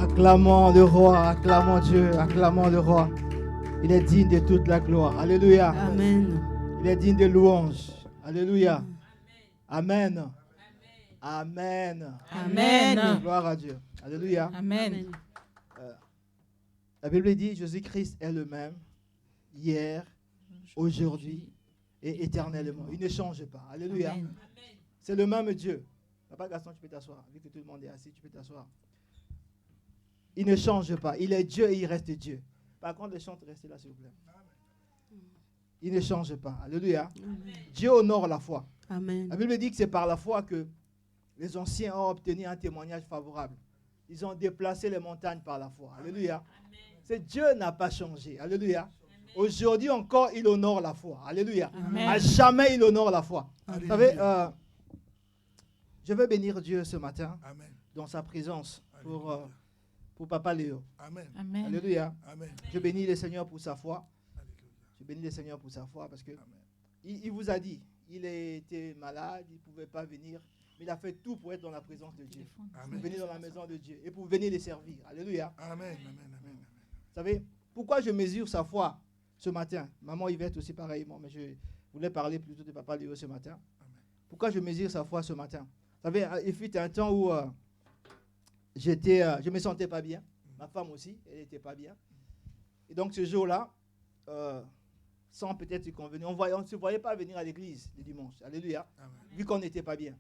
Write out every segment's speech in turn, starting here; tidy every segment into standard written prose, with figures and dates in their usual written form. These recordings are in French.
Acclamons le roi, acclamons Dieu, acclamons le roi. Il est digne de toute la gloire. Alléluia. Amen. Il est digne de louange. Alléluia. Amen. Amen. Amen. Gloire à Dieu. Alléluia. Amen. La Bible dit Jésus-Christ est le même hier, aujourd'hui et éternellement. Il ne change pas. Alléluia. Amen. C'est le même Dieu. Papa Gaston, tu peux t'asseoir. Vu que tout le monde est assis, tu peux t'asseoir. Il ne change pas. Il est Dieu et il reste Dieu. Par contre, les chants, restez là, s'il vous plaît. Il ne change pas. Alléluia. Amen. Dieu honore la foi. Amen. La Bible dit que c'est par la foi que les anciens ont obtenu un témoignage favorable. Ils ont déplacé les montagnes par la foi. Alléluia. C'est Dieu n'a pas changé. Alléluia. Aujourd'hui encore, il honore la foi. Alléluia. Amen. À jamais, il honore la foi. Amen. Vous savez, je veux bénir Dieu ce matin Amen. dans sa présence pour Papa Léo. Amen. Amen. Alléluia. Amen. Je bénis le Seigneur pour sa foi. Alléluia. Je bénis le Seigneur pour sa foi parce que Amen. il vous a dit, il était malade, il ne pouvait pas venir, mais il a fait tout pour être dans la présence de Dieu. Amen. Pour venir dans la maison de Dieu et pour venir les servir. Alléluia. Amen. Amen. Amen. Vous savez, pourquoi je mesure sa foi ce matin? Maman Yvette aussi pareillement, mais je voulais parler plutôt de Papa Léo ce matin. Amen. Pourquoi je mesure sa foi ce matin? Vous savez, il fut un temps où je ne me sentais pas bien. Ma femme aussi, elle n'était pas bien. Et donc ce jour-là, sans peut-être y convenir, on ne se voyait pas venir à l'église le dimanche. Alléluia. Amen. Vu qu'on n'était pas bien.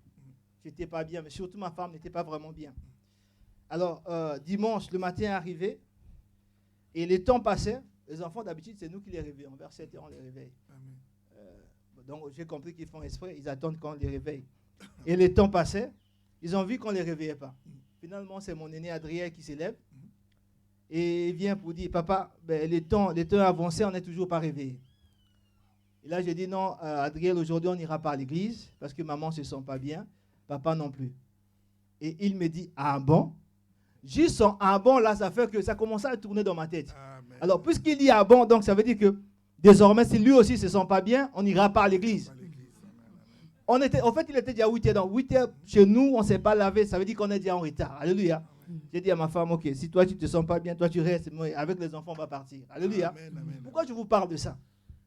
Je n'étais pas bien, mais surtout ma femme n'était pas vraiment bien. Alors, dimanche, le matin est arrivé, et les temps passaient. Les enfants, d'habitude, c'est nous qui les réveillons. Vers 7 heures, on les réveille. Amen. Donc, j'ai compris qu'ils font exprès, ils attendent qu'on les réveille. Et les temps passaient, ils ont vu qu'on ne les réveillait pas. Finalement, c'est mon aîné Adrien qui s'élève et il vient pour dire, papa, ben, les temps avancés, on n'est toujours pas réveillé. Et là, j'ai dit, non, Adrien, aujourd'hui, on n'ira pas à l'église parce que maman ne se sent pas bien, papa non plus. Et il me dit, ah bon? Juste son ah bon, là, ça fait que ça commençait à tourner dans ma tête. Amen. Alors, puisqu'il dit ah bon, donc ça veut dire que désormais, si lui aussi ne se sent pas bien, on n'ira pas à l'église. Pas l'église. En fait, il était déjà 8 heures. Donc 8 heures, chez nous, on ne s'est pas lavé. Ça veut dire qu'on est déjà en retard. Alléluia. J'ai dit à ma femme, ok, si toi, tu ne te sens pas bien, toi, tu restes. Moi, avec les enfants, on va partir. Alléluia. Amen. Amen. Pourquoi je vous parle de ça?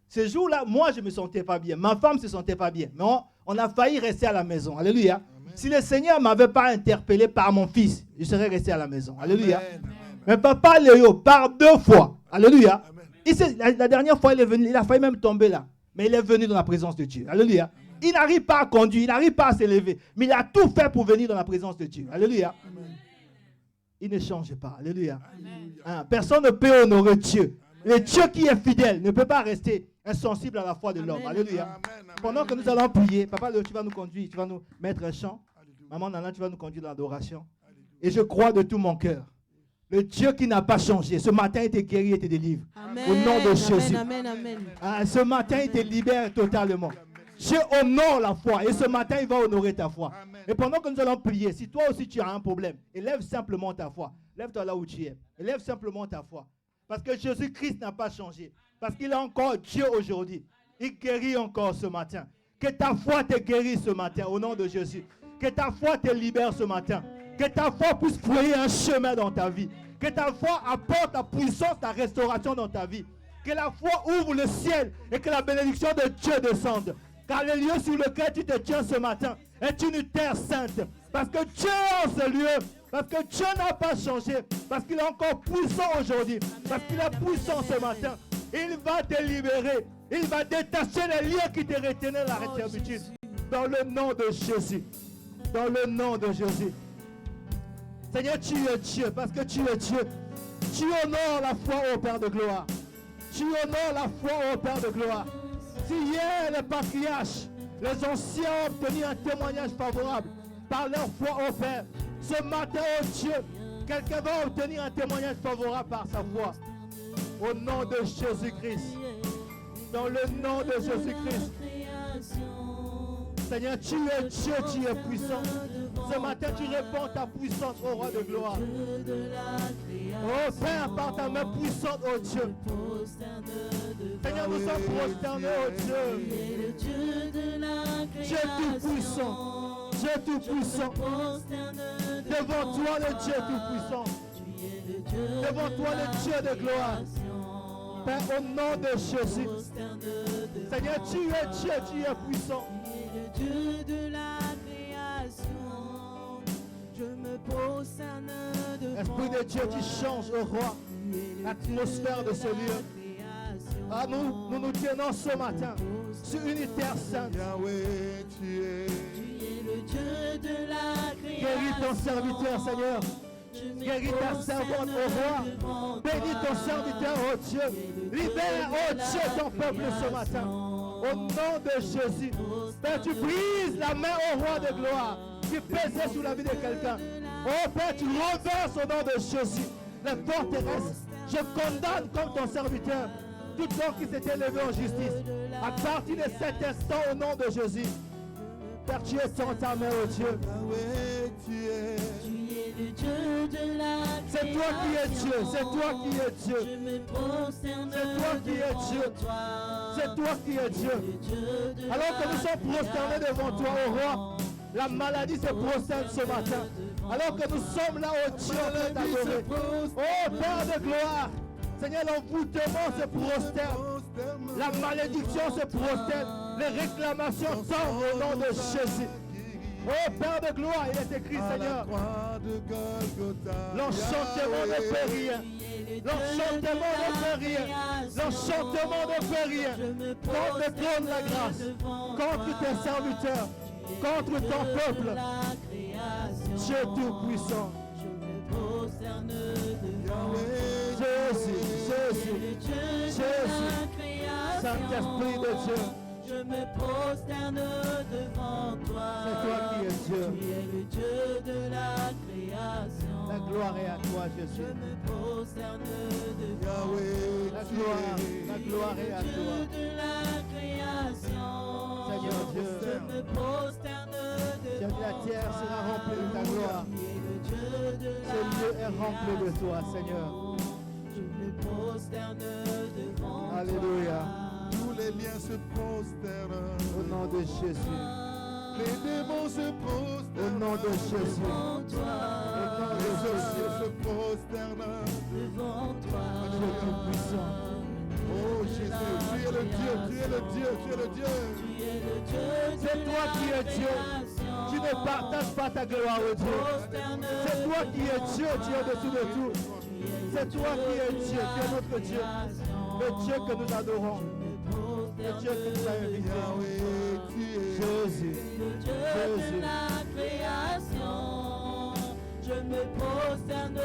Ce jour-là, moi, je ne me sentais pas bien. Ma femme ne se sentait pas bien. Mais on a failli rester à la maison. Alléluia. Amen. Si le Seigneur ne m'avait pas interpellé par mon fils, je serais resté à la maison. Alléluia. Amen. Amen. Mais papa Léo, par 2 fois. Alléluia. Amen. La dernière fois, il est venu, il a failli même tomber là. Mais il est venu dans la présence de Dieu. Alléluia. Il n'arrive pas à conduire, il n'arrive pas à s'élever. Mais il a tout fait pour venir dans la présence de Dieu. Alléluia. Amen. Il ne change pas. Alléluia. Amen. Hein, personne ne peut honorer Dieu. Le Dieu qui est fidèle ne peut pas rester insensible à la foi de l'homme. Alléluia. Amen. Pendant que nous allons prier, papa Léo, tu vas nous conduire, tu vas nous mettre un chant. Alléluia. Maman Nana, tu vas nous conduire dans l'adoration. Alléluia. Et je crois de tout mon cœur. Le Dieu qui n'a pas changé, ce matin, il te guérit et te délivre. Amen. Au nom de Jésus. Amen. Amen. Ah, ce matin, il te libère totalement. Dieu honore la foi. Et ce matin, il va honorer ta foi. Amen. Et pendant que nous allons prier, si toi aussi tu as un problème, élève simplement ta foi. Lève-toi là où tu es. Élève simplement ta foi. Parce que Jésus-Christ n'a pas changé. Parce qu'il est encore Dieu aujourd'hui. Il guérit encore ce matin. Que ta foi te guérisse ce matin au nom de Jésus. Que ta foi te libère ce matin. Que ta foi puisse frayer un chemin dans ta vie. Que ta foi apporte la puissance, la restauration dans ta vie. Que la foi ouvre le ciel et que la bénédiction de Dieu descende. Car le lieu sur lequel tu te tiens ce matin est une terre sainte. Parce que Dieu est en ce lieu. Parce que Dieu n'a pas changé. Parce qu'il est encore puissant aujourd'hui. Parce qu'il est puissant ce matin. Il va te libérer. Il va détacher les liens qui te retenaient la servitude. Dans le nom de Jésus. Dans le nom de Jésus. Seigneur, tu es Dieu. Parce que tu es Dieu. Tu honores la foi au Père de gloire. Tu honores la foi au Père de gloire. Si hier les patriarches, les anciens ont obtenu un témoignage favorable par leur foi au Père, ce matin, oh Dieu, quelqu'un va obtenir un témoignage favorable par sa foi. Au nom de Jésus-Christ. Dans le nom de Jésus-Christ. Seigneur, tu es Dieu, tu es puissant. Ce matin, tu réponds ta puissance au roi de gloire. Oh Père, par ta main puissante, oh Dieu. Seigneur, nous sommes prosternés, oh Dieu. Dieu tout-puissant. Dieu tout-puissant. Devant toi, le Dieu tout-puissant. devant toi le Dieu de gloire. Père, au nom de Jésus. Seigneur, tu es Dieu, tu es puissant. Tu es le Dieu de la création. Je me prosterne devant Esprit de Dieu, tu changes, au roi, l'atmosphère de ce lieu. Ah, nous tenons ce matin sur une terre sainte. Yahweh, tu es le Dieu de la création. Guéris ton serviteur, Seigneur. Guéris ta servante, au roi. Bénis ton serviteur, oh Dieu. Libère, oh Dieu, ton peuple ce matin. Au nom de Jésus. Père, tu brises la main au roi de gloire qui pesait sur la vie de quelqu'un. Oh Père, tu renverses au nom de Jésus les portes terrestres. Je condamne comme ton serviteur tout homme qui s'était levé en justice. À partir de cet instant, au nom de Jésus. Père, tu es dans ta main, oh Dieu. Yahweh, tu es le Dieu de la création. C'est toi qui es Dieu, c'est toi qui es Dieu. Je me prosterne C'est toi qui es Dieu. C'est toi qui es Dieu. Alors que nous sommes prosternés devant toi, ô roi, la maladie se prosterne ce matin. Alors que nous sommes là, ô Dieu, en train d'adorer. Oh Père de gloire, Seigneur, l'envoûtement se prosterne. La malédiction se prosterne. Les réclamations tombent au nom de Jésus. Oh Père de gloire, il est écrit, Seigneur, l'enchantement ne fait rien. L'enchantement ne fait rien. L'enchantement ne fait rien. Contre le trône de la grâce, contre tes serviteurs, contre ton peuple. Dieu Tout-Puissant. Jésus, Saint-Esprit de Dieu. Je me prosterne devant toi. C'est toi qui es Dieu. Tu es le Dieu de la création. La gloire est à toi, Je Jésus. me prosterne devant Yahweh, La tu gloire est à Dieu toi. de la création. Seigneur Dieu. Je me prosterne Dieu devant de la terre sera rempli de ta gloire. Tu es le Dieu de Ce la lieu est rempli de toi, Seigneur. Je me prosterne devant Alléluia. Tous les liens se prosternent. Au nom de Jésus. Les démons se prosternent. Au nom de Jésus. devant toi. Au nom de Les Jésus. sorciers se prosternent. Devant toi. Dieu Tout-Puissant. Oh Jésus, tu es le Dieu, tu es le Dieu, tu es le Dieu. Tu es le Dieu de C'est toi qui es Dieu. création. Tu ne partages pas ta gloire, oh Dieu. C'est toi qui es Dieu, tu es au-dessus de tout. C'est toi qui es Dieu, tu es notre Dieu. Le Dieu que nous adorons. Le Dieu que nous avons invité. Yahweh, tu es Jésus. Le Dieu de la création. Je me prosterne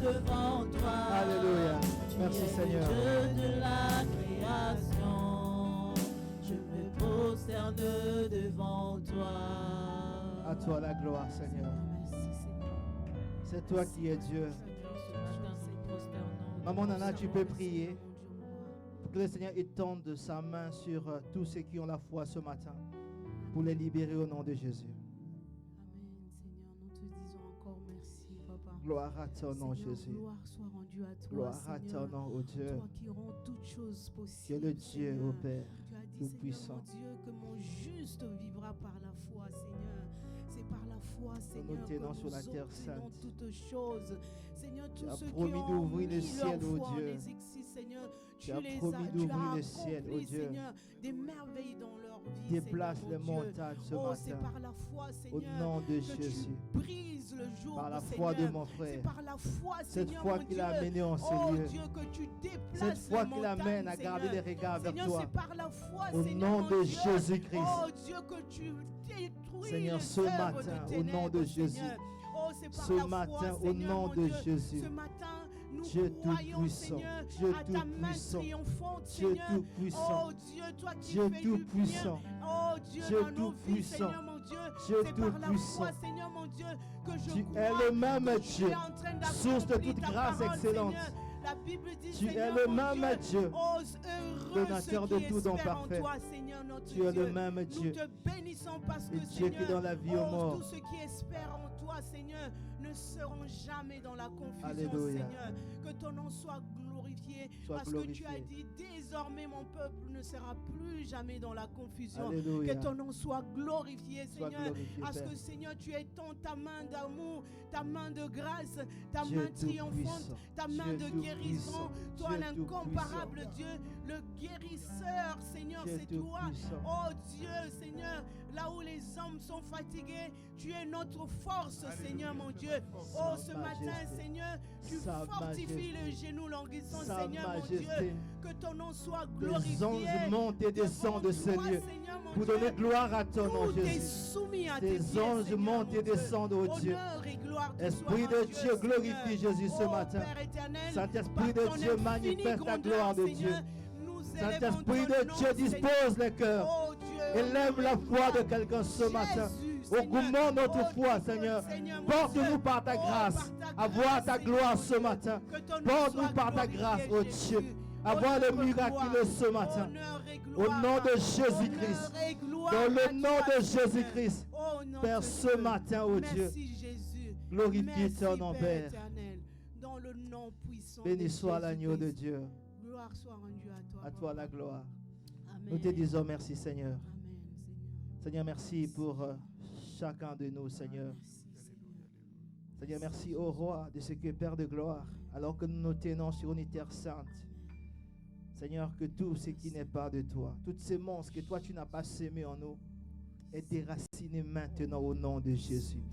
devant toi. Alléluia. Merci Seigneur. Le Dieu de la création. Je me prosterne devant toi. À toi la gloire, Seigneur. Merci Seigneur. C'est toi qui es Dieu. Maman Nana, tu peux prier pour que le Seigneur étende sa main sur tous ceux qui ont la foi ce matin pour les libérer au nom de Jésus. Amen, Seigneur. Nous te disons encore merci, Papa. Gloire à ton nom, Seigneur, Jésus. gloire soit rendue à toi, Gloire à Seigneur. ton nom, ô Dieu. Toi qui rends toutes choses Tu es possibles. le Dieu, Seigneur. ô Père, Tu as dit, Tout-Puissant. Seigneur, mon Dieu, que mon juste vivra par la foi, Seigneur. C'est par la foi, Seigneur, tenons que sur la nous terre obtenons sainte. toutes choses. Seigneur, Tu tous as ceux qui promis ont d'ouvrir le mis ciel, leur ô foi en Dieu. exercice, Seigneur, Tu as les promis tu d'ouvrir as le ciel, ô accompli, Dieu. Seigneur, des merveilles dans leur vie, Déplace Seigneur, les mon Dieu. montagnes ce Oh, c'est matin. par la foi, Au Seigneur, nom de que Jésus. tu brises le jour, Par la foi de Seigneur. mon C'est frère. par la foi, Cette Seigneur, foi mon qui l'a Dieu. amené en ces Oh lieux. Dieu, que tu déplaces Cette foi les qui l'amène à montagnes, garder les Seigneur. regards vers Seigneur, toi. c'est par la foi, Au Seigneur, nom mon de Dieu. Jésus-Christ. Oh Dieu, que tu détruis Seigneur, les ce œuvres matin, de au nom de ténèbres, Jésus. Seigneur. Oh, c'est par Ce la matin, foi, au Seigneur, nom mon de Dieu. Jésus. Ce matin, nous Dieu croyons, Tout-Puissant. Seigneur, Dieu à ta main Tout-Puissant. triomphante, Dieu Seigneur. Tout-Puissant. Oh Dieu, toi qui Dieu fais du bien. Tout-Puissant. Oh Dieu, Dieu dans nos vies, Tout-Puissant. Seigneur, mon Dieu. Dieu C'est par la Tout-Puissant. foi, Seigneur, mon Dieu, que je Tu crois es le même que tu Dieu, es en train source de d'accomplir toute ta grâce parole, excellente. Seigneur. La Bible dit, Tu es Seigneur, le mon même Dieu, oh, heureux donateur ceux de qui tout don espèrent en parfait. toi, Seigneur, notre Tu es Dieu. le même Nous Dieu. te bénissons parce que, Le Dieu qui Seigneur, est dans la vie aux morts. tous ceux qui espèrent en toi, Seigneur, ne seront jamais dans la confusion, Alléluia. Seigneur. Que ton nom soit glorifié. glorifié. Sois Parce glorifié. que tu as dit, désormais mon peuple ne sera plus jamais dans la confusion. Alléluia. Que ton nom soit glorifié, Sois Seigneur. glorifié, Parce Père. que Seigneur, tu étends ta main d'amour, ta main de grâce, ta Dieu main triomphante, tout-puissant, ta main Dieu de guérison. tout-puissant, Toi, Dieu l'incomparable tout-puissant. Dieu, le guérisseur, Seigneur, Dieu c'est toi. tout-puissant. Oh Dieu, Seigneur, là où les hommes sont fatigués, tu es notre force, Seigneur, mon Dieu. Oh, ce matin, majesté. Seigneur, tu Sa fortifies majesté. le genou languissant, Sa Seigneur, mon majesté. Dieu. Que ton nom soit Les glorifié. anges montent et descendent de ce Devant toi, lieu Seigneur, mon pour Dieu. donner gloire à ton nom, Tout est Jésus. soumis à tes Tes pieds, anges Seigneur, montent mon et Dieu. descendent, oh Dieu. Honneur et gloire te Esprit soit de à Dieu, glorifie Seigneur. Jésus ce Oh, matin. Père éternel, Saint-Esprit par de ton Dieu, infinie manifeste la grandeur, gloire de Dieu. Seigneur, nous élèvons Saint-Esprit ton de nom, Dieu, dispose les cœurs. Oh Dieu, Élève la foi de quelqu'un ce matin. Augmente notre foi, Seigneur. Porte-nous par ta grâce à voir ta gloire ce matin. Porte-nous par ta grâce, oh Dieu, à voir le miraculeux ce matin. Au nom de Jésus-Christ. Dans le nom de Jésus-Christ. Père, ce matin, oh Dieu, merci Jésus. glorifie Merci, ton nom, Père. éternel. Dans le nom puissant Béni de soit l'agneau de Jésus-Christ. Dieu. Gloire soit rendue à toi. À toi la gloire. Amen. Nous te disons merci, Seigneur. Amen, Seigneur. Seigneur, merci pour chacun de nous, Seigneur. Merci, Seigneur. Seigneur, merci au roi de ce que Père de gloire, alors que nous nous tenons sur une terre sainte. Seigneur, que tout ce qui n'est pas de toi, toutes ces monstres que toi tu n'as pas semés en nous, est déraciné maintenant au nom de Jésus.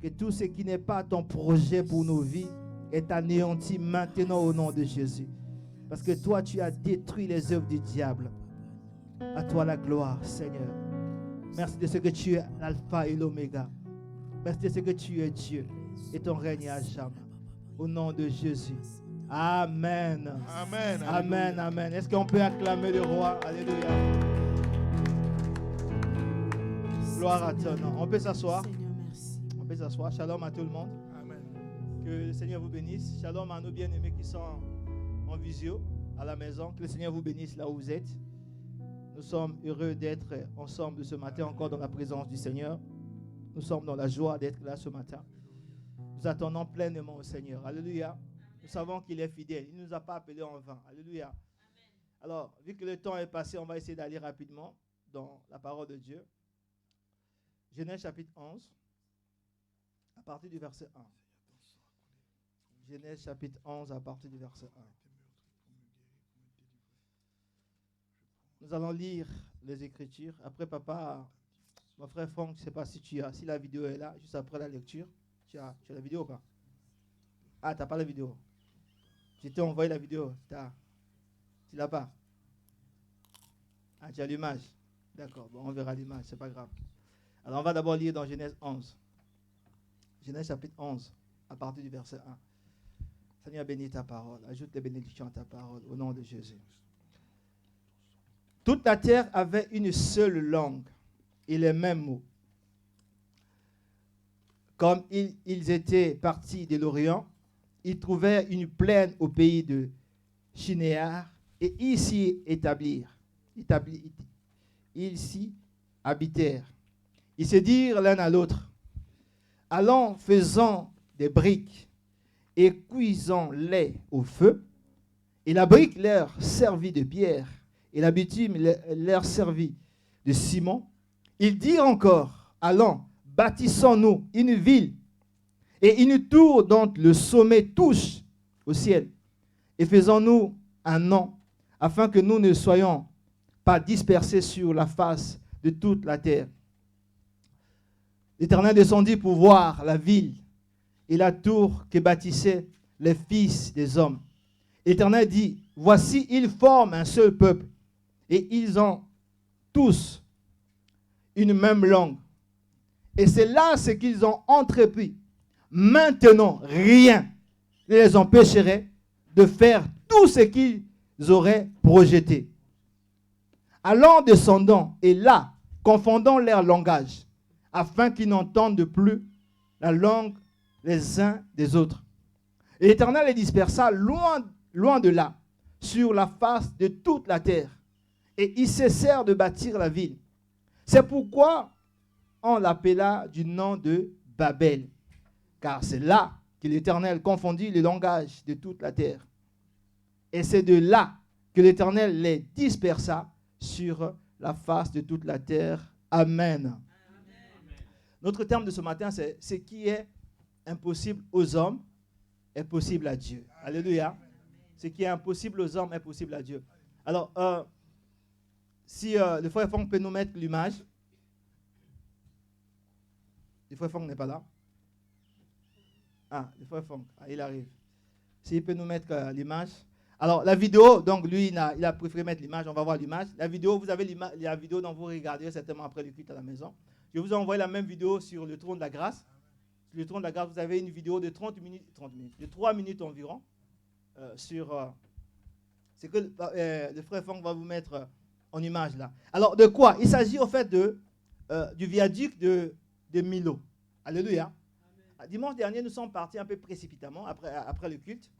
Que tout ce qui n'est pas ton projet pour nos vies est anéanti maintenant au nom de Jésus. Parce que toi, tu as détruit les œuvres du diable. À toi la gloire, Seigneur. Merci de ce que tu es l'alpha et l'oméga. Merci de ce que tu es Dieu et ton règne est à jamais. Au nom de Jésus. Amen. Amen. Amen, amen. Est-ce qu'on peut acclamer le roi? Alléluia. Gloire à ton nom. On peut s'asseoir. Seigneur, merci. On peut s'asseoir. Shalom à tout le monde. Amen. Que le Seigneur vous bénisse. Shalom à nos bien-aimés qui sont en visio à la maison. Que le Seigneur vous bénisse là où vous êtes. Nous sommes heureux d'être ensemble ce matin encore dans la présence du Seigneur. Nous sommes dans la joie d'être là ce matin. Nous attendons pleinement au Seigneur. Alléluia. Nous savons qu'il est fidèle. Il ne nous a pas appelés en vain. Alléluia. Alors, vu que le temps est passé, on va essayer d'aller rapidement dans la parole de Dieu. Genèse chapitre 11, à partir du verset 1. Genèse chapitre 11, à partir du verset 1. Nous allons lire les Écritures. Après, papa, mon frère Franck, je ne sais pas si la vidéo est là, juste après la lecture. Tu as la vidéo ou pas? Ah, tu n'as pas la vidéo. Je t'ai envoyé la vidéo. Tu l'as pas? Ah, tu as l'image. D'accord, bon, on verra l'image, c'est pas grave. Alors, on va d'abord lire dans Genèse 11. Genèse chapitre 11, à partir du verset 1. Seigneur, bénis ta parole. Ajoute les bénédictions à ta parole, au nom de Jésus. Toute la terre avait une seule langue et les mêmes mots. Comme ils étaient partis de l'Orient, ils trouvèrent une plaine au pays de Shinéar et ils s'y établirent. Ils s'y habitèrent. Ils se dirent l'un à l'autre, allons, faisons des briques et cuisons-les au feu. Et la brique leur servit de pierre et la bitume leur servit de ciment. Ils dirent encore, allons, bâtissons-nous une ville et une tour dont le sommet touche au ciel. Et faisons-nous un nom, afin que nous ne soyons pas dispersés sur la face de toute la terre. L'Éternel descendit pour voir la ville et la tour que bâtissaient les fils des hommes. L'Éternel dit, voici, ils forment un seul peuple et ils ont tous une même langue. Et c'est là ce qu'ils ont entrepris. Maintenant, rien ne les empêcherait de faire tout ce qu'ils auraient projeté. Allons, descendons, et là, confondons leur langage, afin qu'ils n'entendent plus la langue les uns des autres. Et l'Éternel les dispersa loin de là, sur la face de toute la terre. Et ils cessèrent de bâtir la ville. C'est pourquoi on l'appela du nom de Babel, car c'est là que l'Éternel confondit le langage de toute la terre. Et c'est de là que l'Éternel les dispersa sur la face de toute la terre. Amen. Amen. Notre terme de ce matin, c'est ce qui est impossible aux hommes est possible à Dieu. Alléluia. Ce qui est impossible aux hommes est possible à Dieu. Alors, si le frère Fong peut nous mettre l'image. Le frère Fong n'est pas là. Ah, le frère Fong, il arrive. S'il peut nous mettre l'image. Alors, la vidéo, donc lui, il a préféré mettre l'image. On va voir l'image. La vidéo, vous avez la vidéo dont vous regarderez certainement après le culte à la maison. Je vous ai envoyé la même vidéo sur le trône de la grâce. Sur le trône de la grâce, vous avez une vidéo de 30 minutes, de 3 minutes environ, sur ce que le frère Fong va vous mettre en image là. Alors, de quoi? Il s'agit au fait du viaduc de Milo. Alléluia. Amen. Dimanche dernier, nous sommes partis un peu précipitamment après le culte.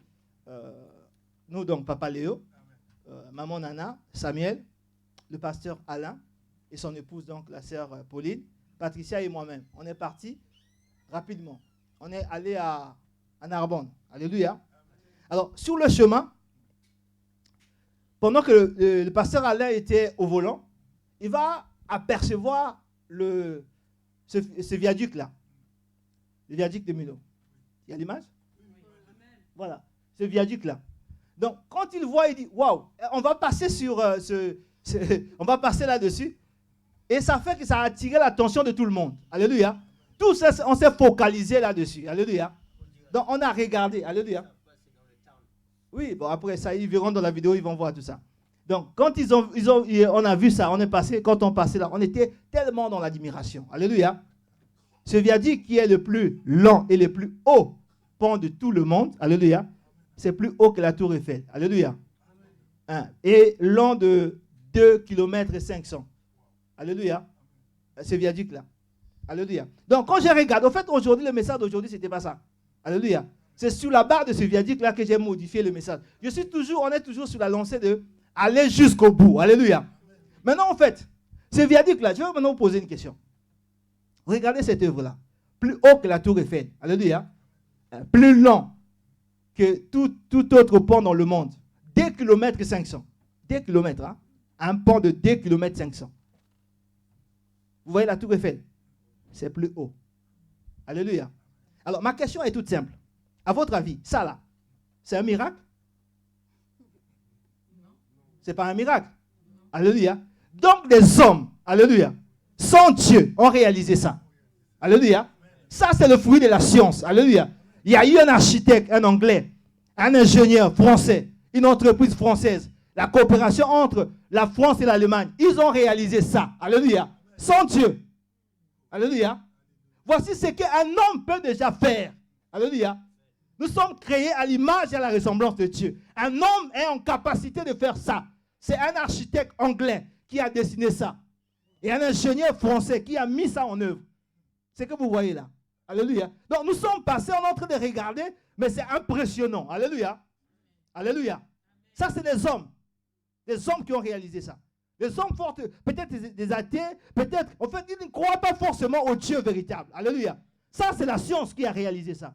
Nous, donc, Papa Léo, Maman Nana, Samuel, le pasteur Alain et son épouse, donc la sœur Pauline, Patricia et moi-même. On est partis rapidement. On est allé à Narbonne. Alléluia. Alors, sur le chemin, pendant que le pasteur Alain était au volant, il va apercevoir ce viaduc-là, le viaduc de Milo. Il y a l'image? Voilà, ce viaduc-là. Donc, quand il voit, il dit, waouh, on va passer on va passer là-dessus. Et ça fait que ça a attiré l'attention de tout le monde. Alléluia. Tous, on s'est focalisé là-dessus. Alléluia. Donc, on a regardé. Alléluia. Oui, bon, après ça, ils verront dans la vidéo, ils vont voir tout ça. Donc, quand on a vu ça, quand on passait là, on était tellement dans l'admiration. Alléluia. Ce viaduc qui est le plus long et le plus haut pont de tout le monde, alléluia, c'est plus haut que la tour Eiffel. Alléluia. Et long de 2 km et 500. Alléluia. Ce viaduc-là. Alléluia. Donc, quand j'ai regardé, au fait, aujourd'hui, le message d'aujourd'hui, ce n'était pas ça. Alléluia. C'est sur la barre de ce viaduc-là que j'ai modifié le message. On est toujours sur la lancée de aller jusqu'au bout. Alléluia. Maintenant, en fait, ce viaduc-là, je vais maintenant vous poser une question. Regardez cette œuvre-là. Plus haut que la tour Eiffel. Alléluia. Plus long que tout autre pont dans le monde. 2 km 500. 2 km, hein? Un pont de 2 km 500. Vous voyez la tour Eiffel? C'est plus haut. Alléluia. Alors, ma question est toute simple. À votre avis, ça là, c'est un miracle? Ce n'est pas un miracle. Alléluia. Donc, des hommes, alléluia, sans Dieu, ont réalisé ça. Alléluia. Ça, c'est le fruit de la science. Alléluia. Il y a eu un architecte, un Anglais, un ingénieur français, une entreprise française. La coopération entre la France et l'Allemagne. Ils ont réalisé ça. Alléluia. Sans Dieu. Alléluia. Voici ce qu'un homme peut déjà faire. Alléluia. Nous sommes créés à l'image et à la ressemblance de Dieu. Un homme est en capacité de faire ça. C'est un architecte anglais qui a dessiné ça. Et un ingénieur français qui a mis ça en œuvre. C'est ce que vous voyez là. Alléluia. Donc nous sommes passés, on est en train de regarder, mais c'est impressionnant. Alléluia. Alléluia. Ça, c'est des hommes. Des hommes qui ont réalisé ça. Des hommes forts, peut-être des athées, peut-être, en fait, ils ne croient pas forcément au Dieu véritable. Alléluia. Ça, c'est la science qui a réalisé ça.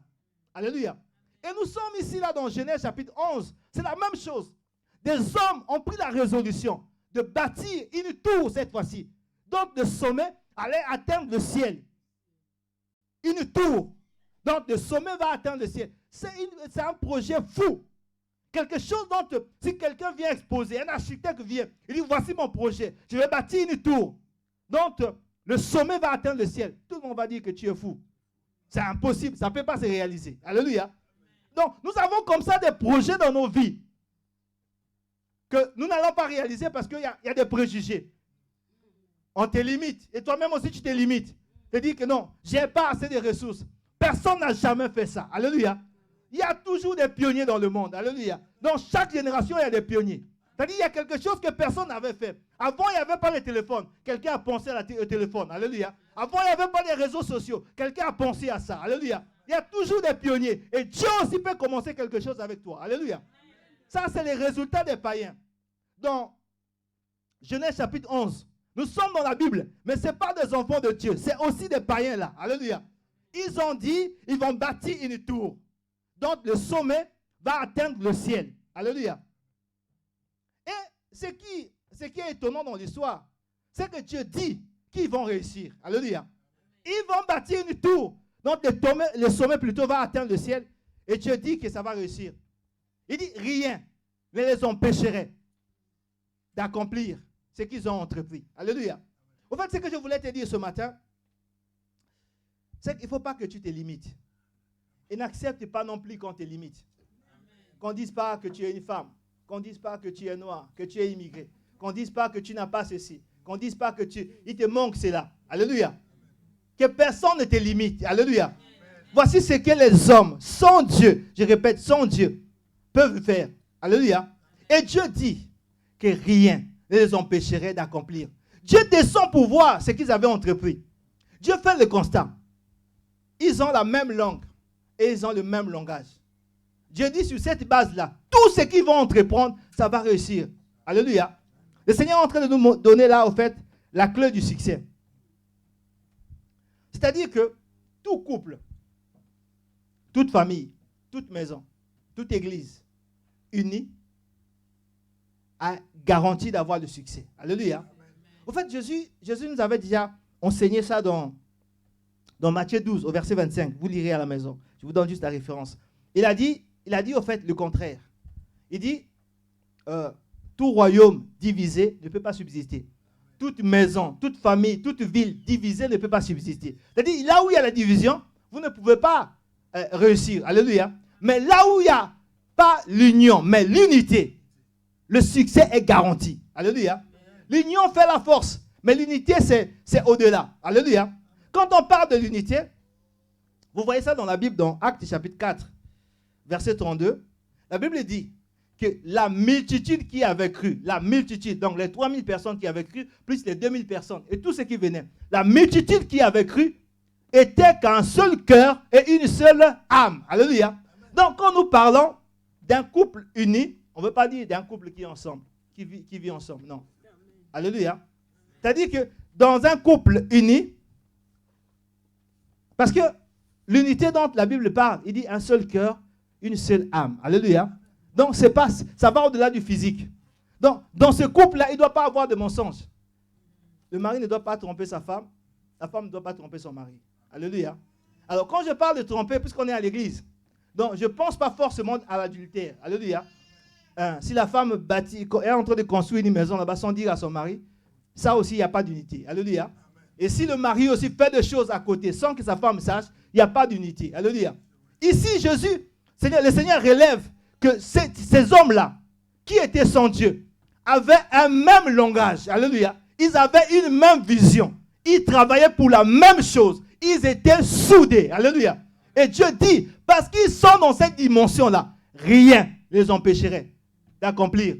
Alléluia. Et nous sommes ici, là, dans Genèse chapitre 11. C'est la même chose. Des hommes ont pris la résolution de bâtir une tour cette fois-ci. Donc, le sommet allait atteindre le ciel. Une tour. Donc, le sommet va atteindre le ciel. C'est un projet fou. Quelque chose dont, si quelqu'un vient exposer, un architecte vient, il dit, voici mon projet, je vais bâtir une tour. Donc, le sommet va atteindre le ciel. Tout le monde va dire que tu es fou. C'est impossible, ça ne peut pas se réaliser. Alléluia. Donc, nous avons comme ça des projets dans nos vies que nous n'allons pas réaliser parce qu'il y a des préjugés. On te limite. Et toi-même aussi, tu te limites. Tu dis que non, je n'ai pas assez de ressources. Personne n'a jamais fait ça. Alléluia. Il y a toujours des pionniers dans le monde. Alléluia. Dans chaque génération, il y a des pionniers. C'est-à-dire qu'il y a quelque chose que personne n'avait fait. Avant, il n'y avait pas de téléphone. Quelqu'un a pensé au téléphone. Alléluia. Avant, il n'y avait pas de réseaux sociaux. Quelqu'un a pensé à ça. Alléluia. Il y a toujours des pionniers. Et Dieu aussi peut commencer quelque chose avec toi. Alléluia. Ça, c'est les résultats des païens. Dans Genèse chapitre 11, nous sommes dans la Bible, mais ce n'est pas des enfants de Dieu. C'est aussi des païens là. Alléluia. Ils ont dit, ils vont bâtir une tour. Donc, le sommet va atteindre le ciel. Alléluia. ce qui est étonnant dans l'histoire, c'est que Dieu dit qu'ils vont réussir. Alléluia. Ils vont bâtir une tour. Donc le sommet plutôt va atteindre le ciel. Et Dieu dit que ça va réussir. Il dit rien ne les empêcherait d'accomplir ce qu'ils ont entrepris. Alléluia. En fait, ce que je voulais te dire ce matin, c'est qu'il ne faut pas que tu te limites. Et n'accepte pas non plus qu'on te limite. Qu'on ne dise pas que tu es une femme. Qu'on ne dise pas que tu es noir, que tu es immigré. Qu'on ne dise pas que tu n'as pas ceci. Qu'on ne dise pas que il te manque cela. Alléluia. Que personne ne te limite. Alléluia. Voici ce que les hommes, sans Dieu, je répète, sans Dieu, peuvent faire. Alléluia. Et Dieu dit que rien ne les empêcherait d'accomplir. Dieu descend pour voir ce qu'ils avaient entrepris. Dieu fait le constat. Ils ont la même langue et ils ont le même langage. Dieu dit sur cette base-là, tout ce qu'ils vont entreprendre, ça va réussir. Alléluia. Le Seigneur est en train de nous donner là, au fait, la clé du succès. C'est-à-dire que tout couple, toute famille, toute maison, toute église unie a garanti d'avoir le succès. Alléluia. En fait, Jésus nous avait déjà enseigné ça dans Matthieu 12, au verset 25. Vous lirez à la maison. Je vous donne juste la référence. Il a dit au fait le contraire. Il dit, tout royaume divisé ne peut pas subsister. Toute maison, toute famille, toute ville divisée ne peut pas subsister. C'est-à-dire, là où il y a la division, vous ne pouvez pas réussir. Alléluia. Mais là où il n'y a pas l'union, mais l'unité, le succès est garanti. Alléluia. L'union fait la force, mais l'unité, c'est au-delà. Alléluia. Quand on parle de l'unité, vous voyez ça dans la Bible, dans Actes chapitre 4, verset 32. La Bible dit que la multitude qui avait cru, la multitude, donc les 3000 personnes qui avaient cru, plus les 2000 personnes et tous ceux qui venaient, la multitude qui avait cru était qu'un seul cœur et une seule âme. Alléluia. Donc quand nous parlons d'un couple uni, on ne veut pas dire d'un couple qui est ensemble, qui vit ensemble, non. Alléluia. C'est-à-dire que dans un couple uni, parce que l'unité dont la Bible parle, il dit un seul cœur, une seule âme. Alléluia. Donc ça va au-delà du physique. Donc dans ce couple-là, il ne doit pas avoir de mensonge. Le mari ne doit pas tromper sa femme, la femme ne doit pas tromper son mari. Alléluia. Alors quand je parle de tromper, puisqu'on est à l'église, donc je ne pense pas forcément à l'adultère. Alléluia. Si la femme est en train de construire une maison là-bas sans dire à son mari, ça aussi, il n'y a pas d'unité. Alléluia. Et si le mari aussi fait des choses à côté sans que sa femme sache, il n'y a pas d'unité. Alléluia. Ici, le Seigneur relève que ces hommes-là, qui étaient sans Dieu, avaient un même langage. Alléluia. Ils avaient une même vision. Ils travaillaient pour la même chose. Ils étaient soudés. Alléluia. Et Dieu dit, parce qu'ils sont dans cette dimension-là, rien ne les empêcherait d'accomplir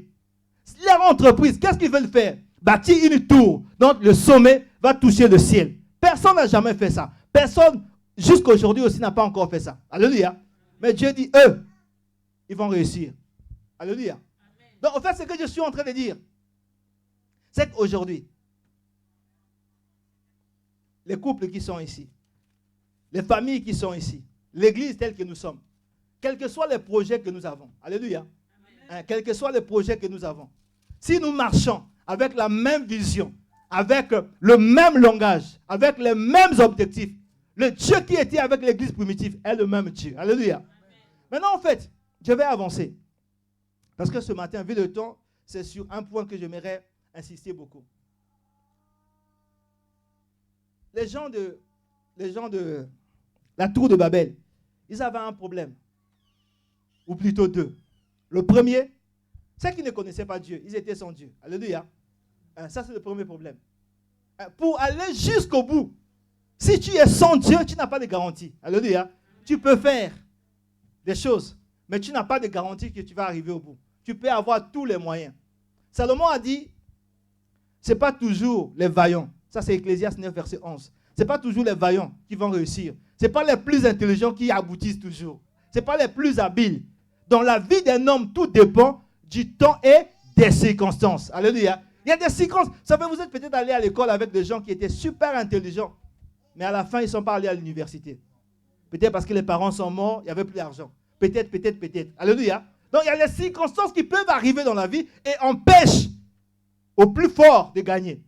leur entreprise. Qu'est-ce qu'ils veulent faire? Bâtir une tour dont le sommet va toucher le ciel. Personne n'a jamais fait ça. Personne, jusqu'à aujourd'hui aussi, n'a pas encore fait ça. Alléluia. Mais Dieu dit, eux, ils vont réussir. Alléluia. Donc, en fait, ce que je suis en train de dire, c'est qu'aujourd'hui, les couples qui sont ici, les familles qui sont ici, l'église telle que nous sommes, quels que soient les projets que nous avons, alléluia, quels que soient les projets que nous avons, si nous marchons avec la même vision, avec le même langage, avec les mêmes objectifs, le Dieu qui était avec l'église primitive est le même Dieu. Alléluia. Maintenant, en fait, je vais avancer. Parce que ce matin, vu le temps, c'est sur un point que j'aimerais insister beaucoup. Les gens de la tour de Babel, ils avaient un problème. Ou plutôt deux. Le premier, c'est qu'ils ne connaissaient pas Dieu. Ils étaient sans Dieu. Alléluia. Ça, c'est le premier problème. Pour aller jusqu'au bout, si tu es sans Dieu, tu n'as pas de garantie. Alléluia. Tu peux faire des choses, mais tu n'as pas de garantie que tu vas arriver au bout. Tu peux avoir tous les moyens. Salomon a dit, ce n'est pas toujours les vaillants. Ça, c'est Ecclésiaste 9, verset 11. Ce n'est pas toujours les vaillants qui vont réussir. Ce n'est pas les plus intelligents qui aboutissent toujours. Ce n'est pas les plus habiles. Dans la vie d'un homme, tout dépend du temps et des circonstances. Alléluia. Il y a des circonstances. Vous savez, vous êtes peut-être allé à l'école avec des gens qui étaient super intelligents, mais à la fin, ils ne sont pas allés à l'université. Peut-être parce que les parents sont morts, il n'y avait plus d'argent. Peut-être. Alléluia. Donc, il y a des circonstances qui peuvent arriver dans la vie et empêchent au plus fort de gagner.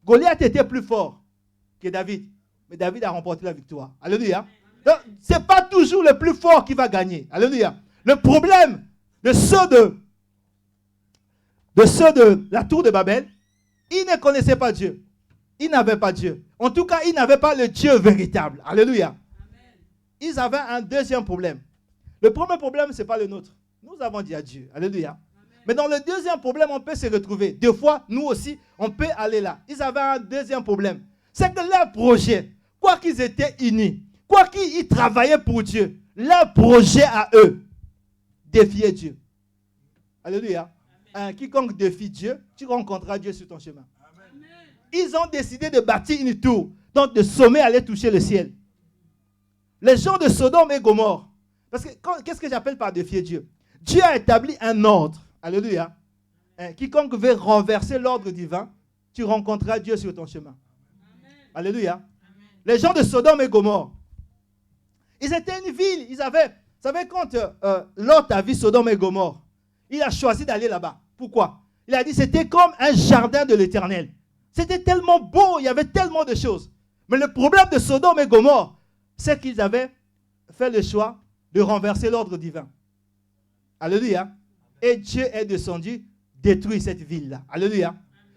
Goliath était plus fort que David. Mais David a remporté la victoire. Alléluia. Ce n'est pas toujours le plus fort qui va gagner. Alléluia. Le problème de ceux de la tour de Babel, ils ne connaissaient pas Dieu. Ils n'avaient pas Dieu. En tout cas, ils n'avaient pas le Dieu véritable. Alléluia. Amen. Ils avaient un deuxième problème. Le premier problème, ce n'est pas le nôtre. Nous avons dit à Dieu. Alléluia. Amen. Mais dans le deuxième problème, on peut se retrouver. Des fois, nous aussi, on peut aller là. Ils avaient un deuxième problème. C'est que leur projet, quoi qu'ils étaient unis, quoi qu'ils travaillaient pour Dieu, leur projet à eux défiait Dieu. Alléluia. Quiconque défie Dieu, tu rencontreras Dieu sur ton chemin. Amen. Ils ont décidé de bâtir une tour, donc le sommet allait toucher le ciel. Les gens de Sodome et Gomorrhe, parce que qu'est-ce que j'appelle par défier Dieu? Dieu a établi un ordre. Alléluia. Quiconque veut renverser l'ordre divin, tu rencontreras Dieu sur ton chemin. Amen. Alléluia. Amen. Les gens de Sodome et Gomorrhe, ils étaient une ville. Ils avaient, vous savez, quand Lot a vu Sodome et Gomorrhe, il a choisi d'aller là-bas. Pourquoi? Il a dit c'était comme un jardin de l'Éternel. C'était tellement beau, il y avait tellement de choses. Mais le problème de Sodome et Gomorrhe, c'est qu'ils avaient fait le choix de renverser l'ordre divin. Alléluia. Et Dieu est descendu détruire cette ville-là. Alléluia.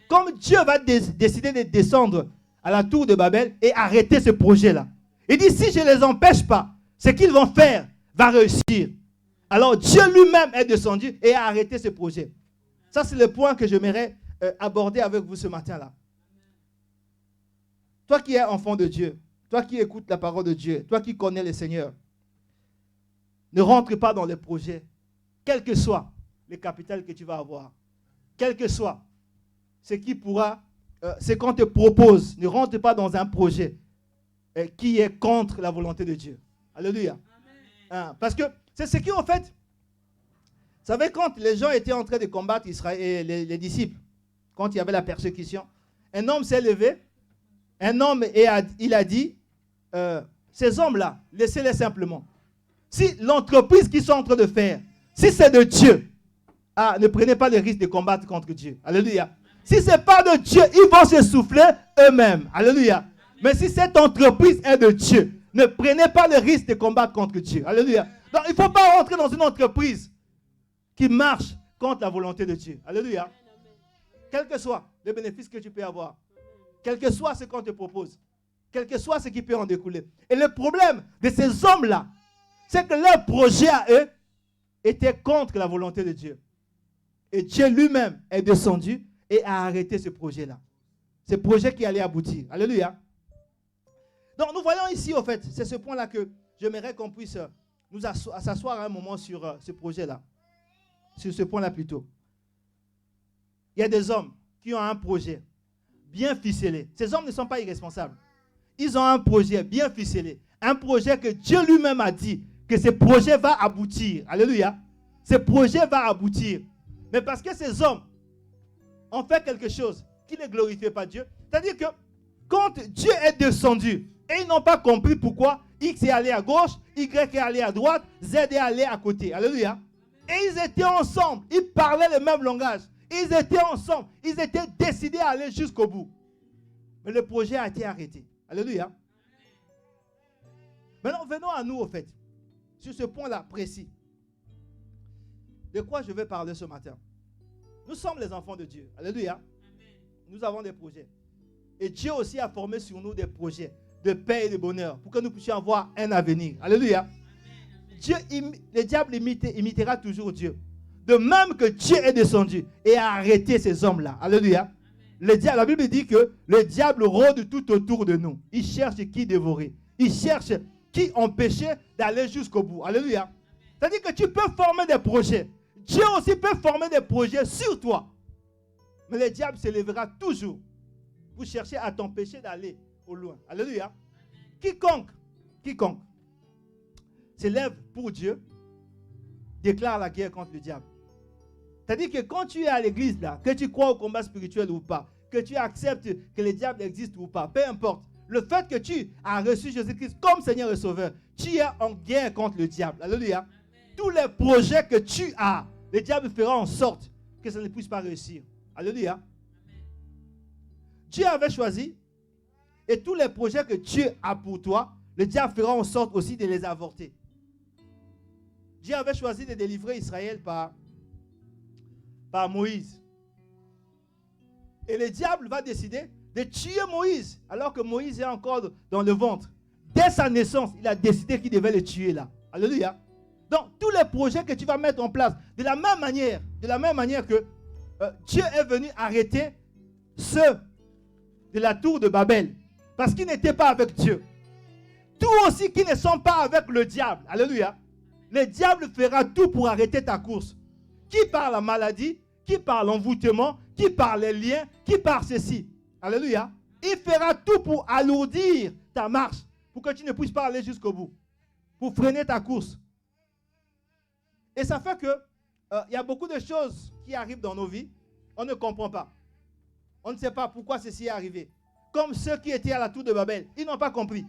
Comme Dieu va décider de descendre à la tour de Babel et arrêter ce projet-là. Il dit si je ne les empêche pas, ce qu'ils vont faire va réussir. Alors Dieu lui-même est descendu et a arrêté ce projet. Ça, c'est le point que j'aimerais aborder avec vous ce matin-là. Toi qui es enfant de Dieu, toi qui écoutes la parole de Dieu, toi qui connais le Seigneur, ne rentre pas dans les projets, quel que soit le capital que tu vas avoir, quel que soit ce qui pourra, ce qu'on te propose, ne rentre pas dans un projet qui est contre la volonté de Dieu. Alléluia. Parce que c'est ce qui, en fait, vous savez, quand les gens étaient en train de combattre Israël, les disciples, quand il y avait la persécution, un homme s'est levé, un homme, et il a dit, ces hommes-là, laissez-les simplement. Si l'entreprise qu'ils sont en train de faire, si c'est de Dieu, ne prenez pas le risque de combattre contre Dieu. Alléluia. Si ce n'est pas de Dieu, ils vont se souffler eux-mêmes. Alléluia. Mais si cette entreprise est de Dieu, ne prenez pas le risque de combattre contre Dieu. Alléluia. Donc, il ne faut pas rentrer dans une entreprise qui marche contre la volonté de Dieu. Alléluia. Quel que soit le bénéfice que tu peux avoir, quel que soit ce qu'on te propose, quel que soit ce qui peut en découler. Et le problème de ces hommes-là, c'est que leur projet à eux était contre la volonté de Dieu. Et Dieu lui-même est descendu et a arrêté ce projet-là. Ce projet qui allait aboutir. Alléluia. Donc nous voyons ici, en fait, c'est ce point-là que j'aimerais qu'on puisse nous s'asseoir un moment sur ce projet-là. Sur ce point-là plutôt. Il y a des hommes qui ont un projet bien ficelé. Ces hommes ne sont pas irresponsables. Ils ont un projet bien ficelé. Un projet que Dieu lui-même a dit que ce projet va aboutir. Alléluia. Ce projet va aboutir. Mais parce que ces hommes ont fait quelque chose qui ne glorifiait pas Dieu, c'est-à-dire que quand Dieu est descendu, et ils n'ont pas compris pourquoi X est allé à gauche, Y est allé à droite, Z est allé à côté. Alléluia. Et ils étaient ensemble. Ils parlaient le même langage. Ils étaient ensemble. Ils étaient décidés à aller jusqu'au bout. Mais le projet a été arrêté. Alléluia. Maintenant, venons à nous, au fait. Sur ce point-là précis. De quoi je vais parler ce matin? Nous sommes les enfants de Dieu. Alléluia. Nous avons des projets. Et Dieu aussi a formé sur nous des projets de paix et de bonheur pour que nous puissions avoir un avenir. Alléluia. Dieu, le diable imitera toujours Dieu. De même que Dieu est descendu et a arrêté ces hommes-là. Alléluia. La Bible dit que le diable rôde tout autour de nous. Il cherche qui dévorer. Il cherche qui empêcher d'aller jusqu'au bout. Alléluia. C'est-à-dire que tu peux former des projets. Dieu aussi peut former des projets sur toi. Mais le diable se lèvera toujours pour chercher à t'empêcher d'aller au loin. Alléluia. Quiconque se lève pour Dieu déclare la guerre contre le diable. C'est-à-dire que quand tu es à l'église, là, que tu crois au combat spirituel ou pas, que tu acceptes que le diable existe ou pas, peu importe, le fait que tu as reçu Jésus-Christ comme Seigneur et Sauveur, tu es en guerre contre le diable. Alléluia. Amen. Tous les projets que tu as, le diable fera en sorte que ça ne puisse pas réussir. Alléluia. Dieu avait choisi, et tous les projets que Dieu a pour toi, le diable fera en sorte aussi de les avorter. Dieu avait choisi de délivrer Israël par Moïse. Et le diable va décider de tuer Moïse, alors que Moïse est encore dans le ventre. Dès sa naissance, il a décidé qu'il devait le tuer là. Alléluia. Donc, tous les projets que tu vas mettre en place, de la même manière que Dieu est venu arrêter ceux de la tour de Babel, parce qu'ils n'étaient pas avec Dieu. Tous aussi qui ne sont pas avec le diable. Alléluia. Le diable fera tout pour arrêter ta course. Qui par la maladie, qui par l'envoûtement, qui par les liens, qui par ceci. Alléluia. Il fera tout pour alourdir ta marche, pour que tu ne puisses pas aller jusqu'au bout, pour freiner ta course. Et ça fait que il y a beaucoup de choses qui arrivent dans nos vies, on ne comprend pas. On ne sait pas pourquoi ceci est arrivé. Comme ceux qui étaient à la tour de Babel, ils n'ont pas compris.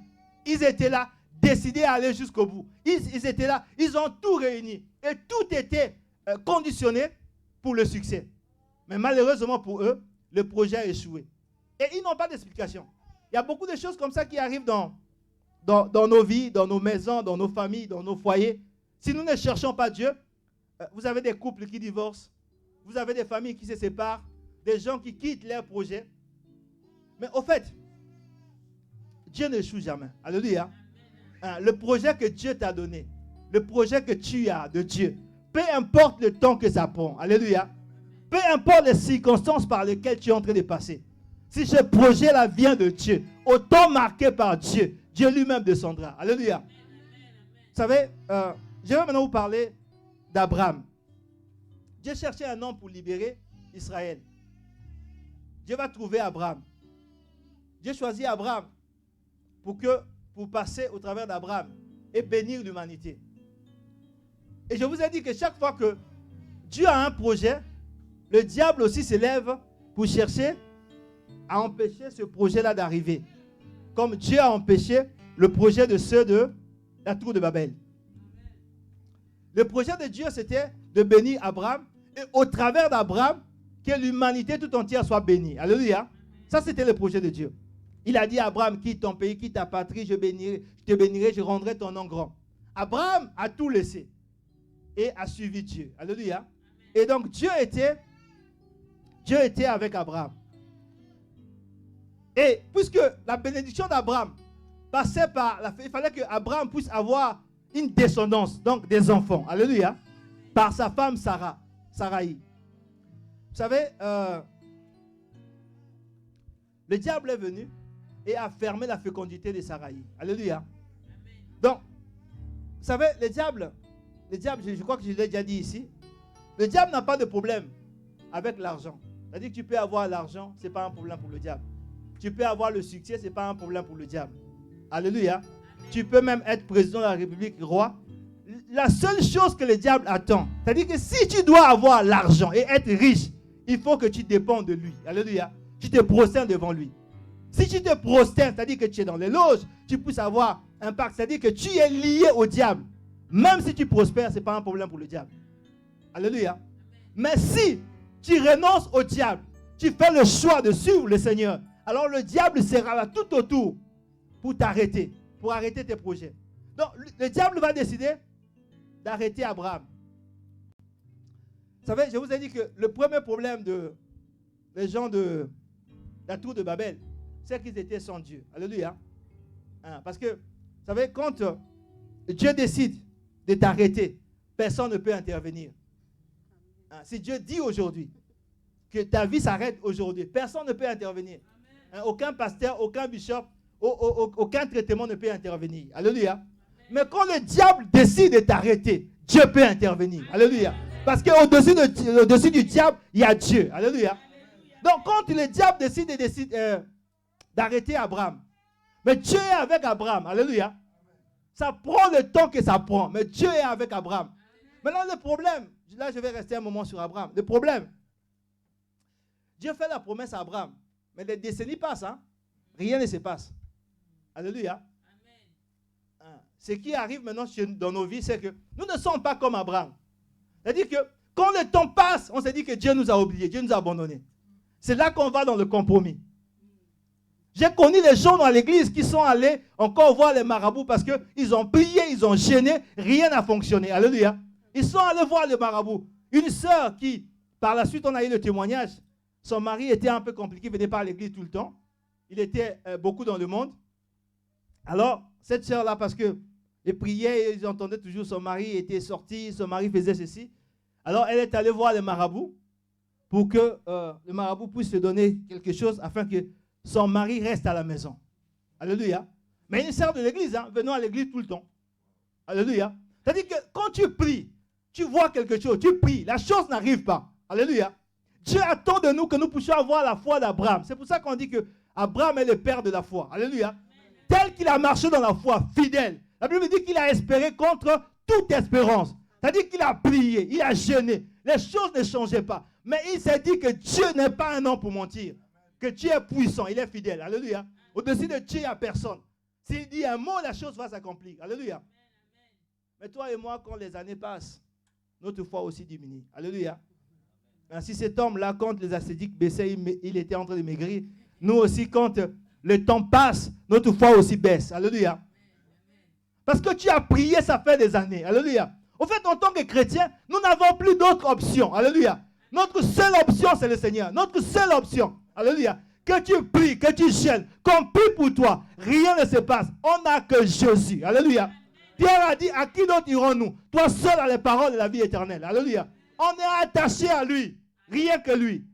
Ils étaient là, décidés à aller jusqu'au bout. Ils étaient là, ils ont tout réuni. Et tout était conditionné pour le succès. Mais malheureusement pour eux, le projet a échoué. Et ils n'ont pas d'explication. Il y a beaucoup de choses comme ça qui arrivent dans nos vies, dans nos maisons, dans nos familles, dans nos foyers. Si nous ne cherchons pas Dieu, vous avez des couples qui divorcent, vous avez des familles qui se séparent, des gens qui quittent leurs projets. Mais au fait, Dieu n'échoue jamais. Alléluia. Le projet que Dieu t'a donné, le projet que tu as de Dieu, peu importe le temps que ça prend. Alléluia. Peu importe les circonstances par lesquelles tu es en train de passer. Si ce projet-là vient de Dieu, au temps marqué par Dieu, Dieu lui-même descendra. Alléluia. Vous savez, je vais maintenant vous parler d'Abraham. Dieu cherchait un homme pour libérer Israël. Dieu va trouver Abraham. Dieu choisit Abraham pour passer au travers d'Abraham et bénir l'humanité. Et je vous ai dit que chaque fois que Dieu a un projet, le diable aussi s'élève pour chercher à empêcher ce projet-là d'arriver. Comme Dieu a empêché le projet de ceux de la tour de Babel. Le projet de Dieu, c'était de bénir Abraham et au travers d'Abraham, que l'humanité tout entière soit bénie. Alléluia. Ça, c'était le projet de Dieu. Il a dit à Abraham, quitte ton pays, quitte ta patrie, je te bénirai, je rendrai ton nom grand. Abraham a tout laissé et a suivi Dieu. Alléluia. Et donc, Dieu était avec Abraham. Et puisque la bénédiction d'Abraham passait par il fallait qu'Abraham puisse avoir une descendance, donc des enfants. Alléluia. Par sa femme Saraï. Vous savez, le diable est venu et a fermé la fécondité de Saraï. Alléluia. Donc, vous savez, le diable, je crois que je l'ai déjà dit ici, le diable n'a pas de problème avec l'argent. C'est-à-dire que tu peux avoir l'argent, ce n'est pas un problème pour le diable. Tu peux avoir le succès, ce n'est pas un problème pour le diable. Alléluia. Tu peux même être président de la République, roi. La seule chose que le diable attend, c'est-à-dire que si tu dois avoir l'argent et être riche, il faut que tu dépendes de lui. Alléluia. Tu te prosternes devant lui. Si tu te prosternes, c'est-à-dire que tu es dans les loges, tu puisses avoir un pacte, c'est-à-dire que tu es lié au diable. Même si tu prospères, ce n'est pas un problème pour le diable. Alléluia. Mais si tu renonces au diable, tu fais le choix de suivre le Seigneur, alors le diable sera là tout autour pour t'arrêter, pour arrêter tes projets. Donc, le diable va décider d'arrêter Abraham. Vous savez, je vous ai dit que le premier problème des gens de la tour de Babel, c'est qu'ils étaient sans Dieu. Alléluia. Parce que, vous savez, quand Dieu décide de t'arrêter, personne ne peut intervenir. Si Dieu dit aujourd'hui que ta vie s'arrête aujourd'hui, personne ne peut intervenir. Aucun pasteur, aucun bishop, aucun traitement ne peut intervenir. Alléluia. Mais quand le diable décide de t'arrêter, Dieu peut intervenir. Alléluia. Parce qu'au-dessus du diable, il y a Dieu. Alléluia. Donc quand le diable décide d'arrêter Abraham, mais Dieu est avec Abraham. Alléluia. Ça prend le temps que ça prend, mais Dieu est avec Abraham. Maintenant le problème, là je vais rester un moment sur Abraham. Le problème, Dieu fait la promesse à Abraham, mais les décennies passent, hein? Rien ne se passe. Alléluia. Ce qui arrive maintenant dans nos vies, c'est que nous ne sommes pas comme Abraham. C'est-à-dire que quand le temps passe, on se dit que Dieu nous a oubliés, Dieu nous a abandonnés. C'est là qu'on va dans le compromis. J'ai connu les gens dans l'église qui sont allés encore voir les marabouts parce qu'ils ont prié, ils ont gêné, rien n'a fonctionné. Alléluia. Ils sont allés voir les marabouts. Une sœur qui, par la suite, on a eu le témoignage, son mari était un peu compliqué, il venait pas à l'église tout le temps. Il était beaucoup dans le monde. Alors, cette sœur-là, parce qu'elle priait, ils entendaient toujours son mari était sorti, son mari faisait ceci. Alors, elle est allée voir les marabouts pour que le marabout puisse se donner quelque chose afin que son mari reste à la maison. Alléluia. Mais une sœur de l'église, hein, venons à l'église tout le temps. Alléluia. C'est-à-dire que quand tu pries, tu vois quelque chose, tu pries, la chose n'arrive pas. Alléluia. Dieu attend de nous que nous puissions avoir la foi d'Abraham. C'est pour ça qu'on dit que Abraham est le père de la foi. Alléluia. Tel qu'il a marché dans la foi, fidèle. La Bible dit qu'il a espéré contre toute espérance. C'est-à-dire qu'il a prié, il a jeûné. Les choses ne changeaient pas. Mais il s'est dit que Dieu n'est pas un homme pour mentir. Que Dieu est puissant, il est fidèle. Alléluia. Au-dessus de Dieu, il n'y a personne. S'il dit un mot, la chose va s'accomplir. Alléluia. Mais toi et moi, quand les années passent, notre foi aussi diminue. Alléluia. Si cet homme-là, quand les ascétiques baissaient, il était en train de maigrir. Nous aussi, quand le temps passe, notre foi aussi baisse. Alléluia. Parce que tu as prié, ça fait des années. Alléluia. Au fait, en tant que chrétien, nous n'avons plus d'autre option. Alléluia. Notre seule option, c'est le Seigneur. Notre seule option. Alléluia. Que tu pries, que tu gênes, qu'on prie pour toi, rien ne se passe. On n'a que Jésus. Alléluia. Pierre a dit, à qui d'autre irons-nous? Toi seul as les paroles de la vie éternelle. Alléluia. On est attaché à lui. Rien que lui.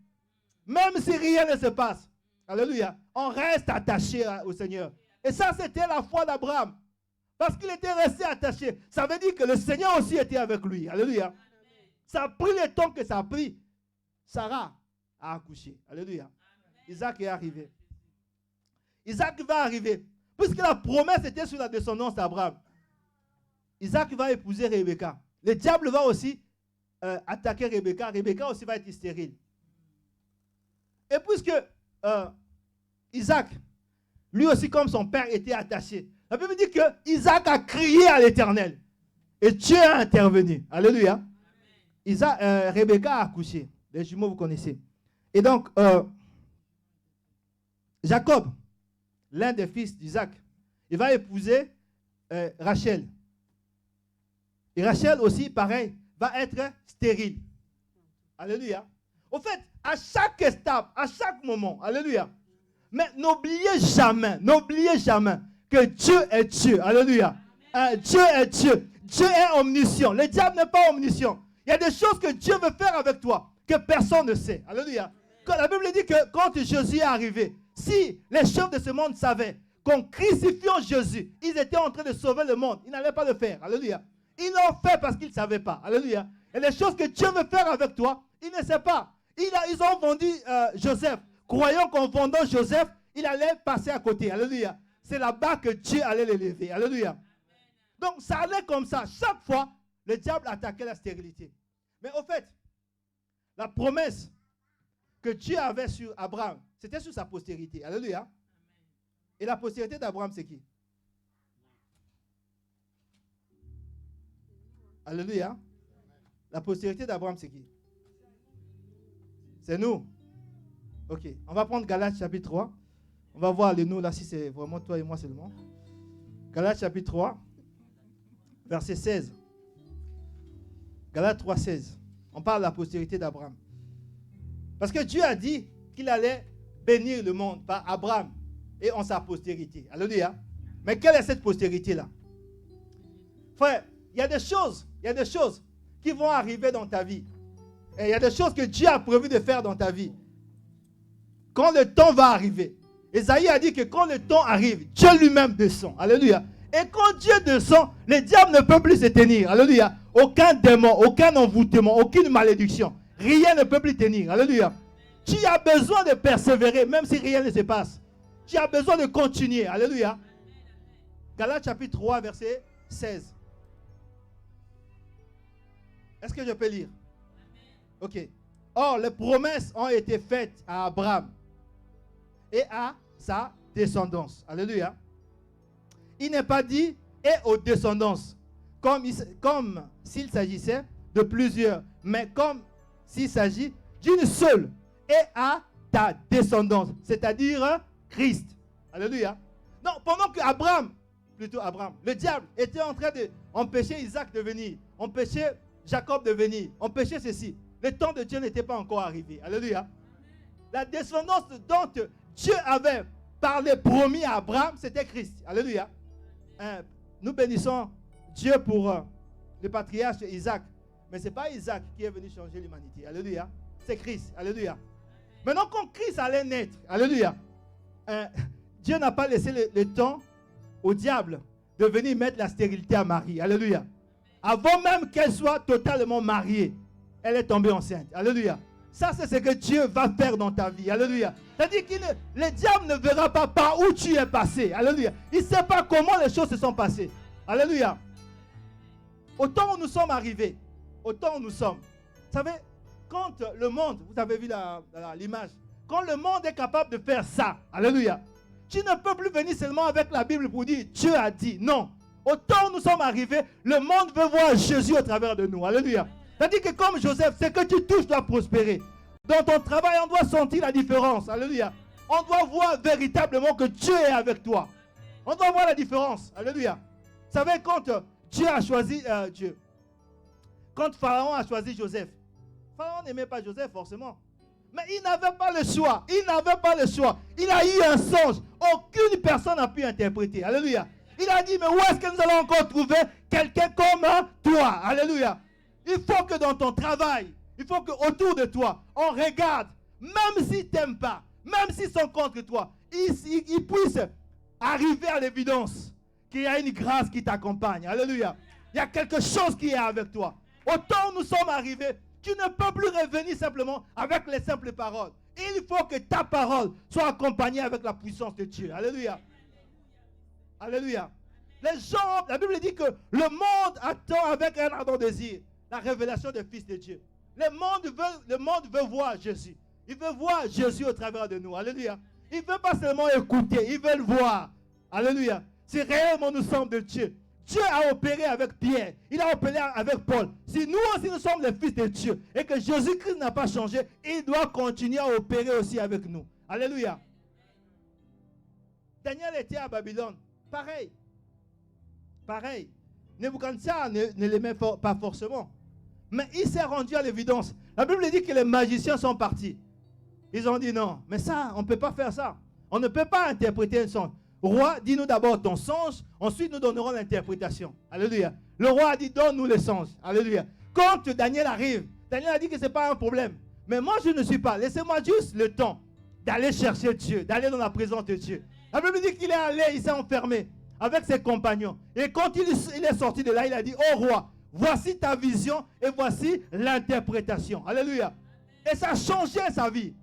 Même si rien ne se passe. Alléluia. On reste attaché au Seigneur. Et ça, c'était la foi d'Abraham. Parce qu'il était resté attaché. Ça veut dire que le Seigneur aussi était avec lui. Alléluia. Ça a pris le temps que ça a pris. Sarah a accouché. Alléluia. Isaac est arrivé. Isaac va arriver. Puisque la promesse était sur la descendance d'Abraham. Isaac va épouser Rebecca. Le diable va aussi attaquer Rebecca. Rebecca aussi va être stérile. Et puisque Isaac, lui aussi comme son père était attaché, la Bible dit que Isaac a crié à l'Éternel. Et Dieu a intervenu. Alléluia. Rebecca a accouché. Les jumeaux, vous connaissez. Et donc, Jacob, l'un des fils d'Isaac, il va épouser Rachel. Et Rachel aussi, pareil, va être stérile. Alléluia. Au fait, à chaque étape, à chaque moment, alléluia. Mais n'oubliez jamais que Dieu est Dieu. Alléluia. Dieu est Dieu. Dieu est omniscient. Le diable n'est pas omniscient. Il y a des choses que Dieu veut faire avec toi que personne ne sait. Alléluia. Quand la Bible dit que quand Jésus est arrivé, si les chefs de ce monde savaient qu'en crucifiant Jésus, ils étaient en train de sauver le monde, ils n'allaient pas le faire. Alléluia. Ils l'ont fait parce qu'ils ne savaient pas. Alléluia. Et les choses que Dieu veut faire avec toi, ils ne savent pas. Ils ont vendu Joseph, croyant qu'en vendant Joseph, il allait passer à côté. Alléluia. C'est là-bas que Dieu allait l'élever. Alléluia. Donc ça allait comme ça. Chaque fois, le diable attaquait la stérilité. Mais au fait, la promesse que Dieu avait sur Abraham, c'était sur sa postérité. Alléluia. Et la postérité d'Abraham, c'est qui? Alléluia. La postérité d'Abraham, c'est qui? C'est nous. Ok. On va prendre Galates chapitre 3. On va voir le nous là, si c'est vraiment toi et moi seulement. Galates chapitre 3, verset 16. Galates 3, 16. On parle de la postérité d'Abraham. Parce que Dieu a dit qu'il allait bénir le monde par Abraham et en sa postérité. Alléluia. Mais quelle est cette postérité-là? Frère, il y a des choses qui vont arriver dans ta vie. Et il y a des choses que Dieu a prévu de faire dans ta vie. Quand le temps va arriver, Esaïe a dit que quand le temps arrive, Dieu lui-même descend. Alléluia. Et quand Dieu descend, le diable ne peut plus se tenir. Alléluia. Aucun démon, aucun envoûtement, aucune malédiction. Rien ne peut plus tenir. Alléluia. Tu as besoin de persévérer, même si rien ne se passe. Tu as besoin de continuer. Alléluia. Galates chapitre 3, verset 16. Est-ce que je peux lire? Ok. Or, les promesses ont été faites à Abraham et à sa descendance. Alléluia. Il n'est pas dit et aux descendances, comme s'il s'agissait de plusieurs, mais comme s'il s'agit d'une seule, et à ta descendance, c'est-à-dire Christ. Alléluia. Non, pendant que Abraham, le diable était en train d'empêcher Isaac de venir, empêcher Jacob de venir, empêcher ceci. Le temps de Dieu n'était pas encore arrivé. Alléluia. La descendance dont Dieu avait parlé, promis à Abraham, c'était Christ. Alléluia. Nous bénissons Dieu pour le patriarche Isaac. Mais ce n'est pas Isaac qui est venu changer l'humanité. Alléluia. C'est Christ. Alléluia. Maintenant, quand Christ allait naître, alléluia, Dieu n'a pas laissé le temps au diable de venir mettre la stérilité à Marie. Alléluia. Avant même qu'elle soit totalement mariée, elle est tombée enceinte. Alléluia. Ça, c'est ce que Dieu va faire dans ta vie. Alléluia. C'est-à-dire que le diable ne verra pas par où tu es passé. Alléluia. Il ne sait pas comment les choses se sont passées. Alléluia. Au temps où nous sommes arrivés, au temps où nous sommes, vous savez, quand le monde, vous avez vu l'image, quand le monde est capable de faire ça, alléluia, tu ne peux plus venir seulement avec la Bible pour dire Dieu a dit. Non. Au temps où nous sommes arrivés, le monde veut voir Jésus au travers de nous. Alléluia. C'est-à-dire que comme Joseph, ce que tu touches doit prospérer. Dans ton travail, on doit sentir la différence. Alléluia. On doit voir véritablement que Dieu est avec toi. On doit voir la différence. Alléluia. Vous savez, quand Dieu a choisi quand Pharaon a choisi Joseph, Pharaon n'aimait pas Joseph forcément. Mais il n'avait pas le choix. Il n'avait pas le choix. Il a eu un songe. Aucune personne n'a pu interpréter. Alléluia. Il a dit, mais où est-ce que nous allons encore trouver quelqu'un comme toi? Alléluia. Il faut que dans ton travail, il faut qu'autour de toi, on regarde, même s'ils ne t'aiment pas, même s'ils sont contre toi, ils puissent arriver à l'évidence qu'il y a une grâce qui t'accompagne. Alléluia. Il y a quelque chose qui est avec toi. Autant où nous sommes arrivés, tu ne peux plus revenir simplement avec les simples paroles. Il faut que ta parole soit accompagnée avec la puissance de Dieu. Alléluia. Alléluia. Les gens, la Bible dit que le monde attend avec un ardent désir la révélation du Fils de Dieu. Le monde veut voir Jésus. Il veut voir Jésus au travers de nous. Alléluia. Il ne veut pas seulement écouter, il veut le voir. Alléluia. Si réellement nous sommes de Dieu, Dieu a opéré avec Pierre, il a opéré avec Paul. Si nous aussi nous sommes les fils de Dieu et que Jésus-Christ n'a pas changé, il doit continuer à opérer aussi avec nous. Alléluia. Daniel était à Babylone. Pareil. Pareil. Nebuchadnezzar ne l'aimait pas forcément. Mais il s'est rendu à l'évidence. La Bible dit que les magiciens sont partis. Ils ont dit non, mais ça, on ne peut pas faire ça. On ne peut pas interpréter un songe. Roi, dis-nous d'abord ton songe, ensuite nous donnerons l'interprétation. Alléluia. Le roi a dit, donne-nous les songes. Alléluia. Quand Daniel arrive, Daniel a dit que ce n'est pas un problème. Mais moi, je ne suis pas. Laissez-moi juste le temps d'aller chercher Dieu, d'aller dans la présence de Dieu. La Bible dit qu'il est allé, il s'est enfermé avec ses compagnons. Et quand il est sorti de là, il a dit, oh roi, voici ta vision et voici l'interprétation. Alléluia. Et ça a changé sa vie.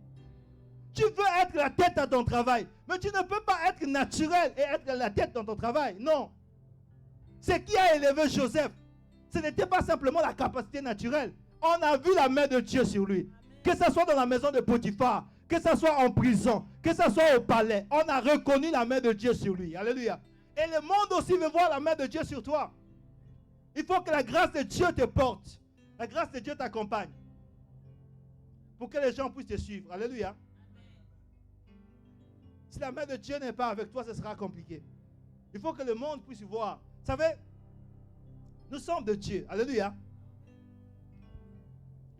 Tu veux être la tête à ton travail, mais tu ne peux pas être naturel et être la tête dans ton travail. Non. Ce qui a élevé Joseph, ce n'était pas simplement la capacité naturelle. On a vu la main de Dieu sur lui. Que ce soit dans la maison de Potiphar, que ce soit en prison, que ce soit au palais, on a reconnu la main de Dieu sur lui. Alléluia. Et le monde aussi veut voir la main de Dieu sur toi. Il faut que la grâce de Dieu te porte. La grâce de Dieu t'accompagne. Pour que les gens puissent te suivre. Alléluia. Si la main de Dieu n'est pas avec toi, ce sera compliqué. Il faut que le monde puisse voir. Vous savez, nous sommes de Dieu. Alléluia.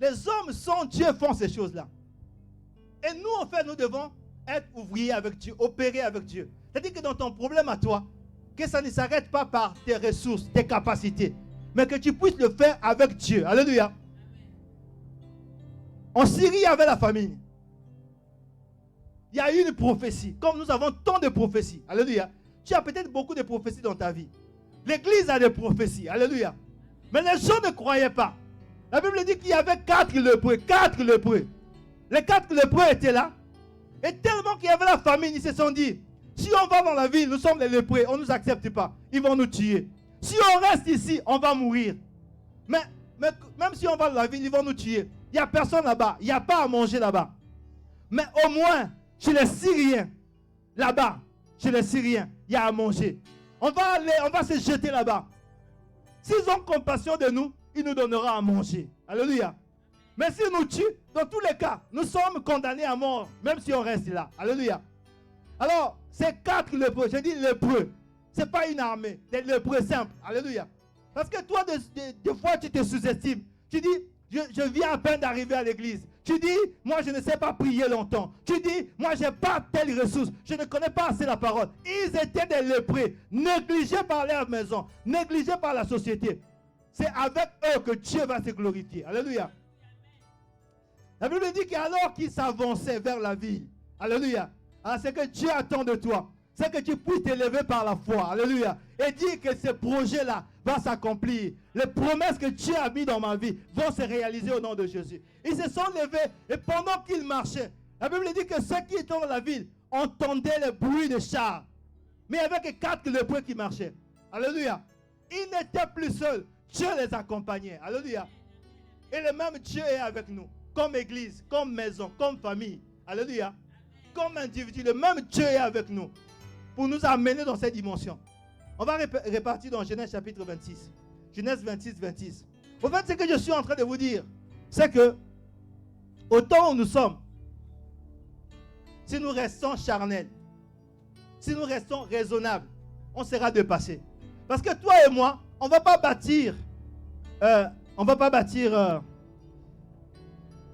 Les hommes sans Dieu font ces choses-là. Et nous, en fait, nous devons être ouvriers avec Dieu, opérer avec Dieu. C'est-à-dire que dans ton problème à toi, que ça ne s'arrête pas par tes ressources, tes capacités, mais que tu puisses le faire avec Dieu. Alléluia. En Syrie, il y avait la famine. Il y a eu une prophétie. Comme nous avons tant de prophéties. Alléluia. Tu as peut-être beaucoup de prophéties dans ta vie. L'église a des prophéties. Alléluia. Mais les gens ne croyaient pas. La Bible dit qu'il y avait 4 lépreux. 4 lépreux. Les 4 lépreux étaient là. Et tellement qu'il y avait la famine, ils se sont dit, si on va dans la ville, nous sommes les lépreux, on ne nous accepte pas. Ils vont nous tuer. Si on reste ici, on va mourir. Mais même si on va dans la ville, ils vont nous tuer. Il n'y a personne là-bas. Il n'y a pas à manger là-bas. Mais au moins, chez les Syriens, là-bas, chez les Syriens, il y a à manger. On va se jeter là-bas. S'ils ont compassion de nous, ils nous donneront à manger. Alléluia. Mais si nous tue, dans tous les cas, nous sommes condamnés à mort, même si on reste là. Alléluia. Alors, ces 4 lépreux, je dis lépreux, ce n'est pas une armée, des lépreux simples. Alléluia. Parce que toi, des fois, tu te sous-estimes. Tu dis, je viens à peine d'arriver à l'église. Tu dis, moi, je ne sais pas prier longtemps. Tu dis, moi, je n'ai pas telle ressource. Je ne connais pas assez la parole. Ils étaient des lépreux, négligés par leur maison, négligés par la société. C'est avec eux que Dieu va se glorifier. Alléluia. La Bible dit qu'alors qu'ils s'avançaient vers la ville, alléluia, alors c'est que Dieu attend de toi. C'est que tu puisses t'élever par la foi. Alléluia. Et dire que ce projet-là va s'accomplir. Les promesses que Dieu a mises dans ma vie vont se réaliser au nom de Jésus. Ils se sont levés et pendant qu'ils marchaient, la Bible dit que ceux qui étaient dans la ville entendaient le bruit de chars. Mais il n'y avait que 4 lépreux qui marchaient. Alléluia. Ils n'étaient plus seuls. Dieu les accompagnait. Alléluia. Et le même Dieu est avec nous. Comme église, comme maison, comme famille. Alléluia. Comme individu, le même Dieu est avec nous. Pour nous amener dans cette dimension. On va repartir dans Genèse chapitre 26. Genèse 26, 26. En fait, ce que je suis en train de vous dire, c'est que au temps où nous sommes, si nous restons charnels, si nous restons raisonnables, on sera dépassés. Parce que toi et moi, on ne va pas bâtir,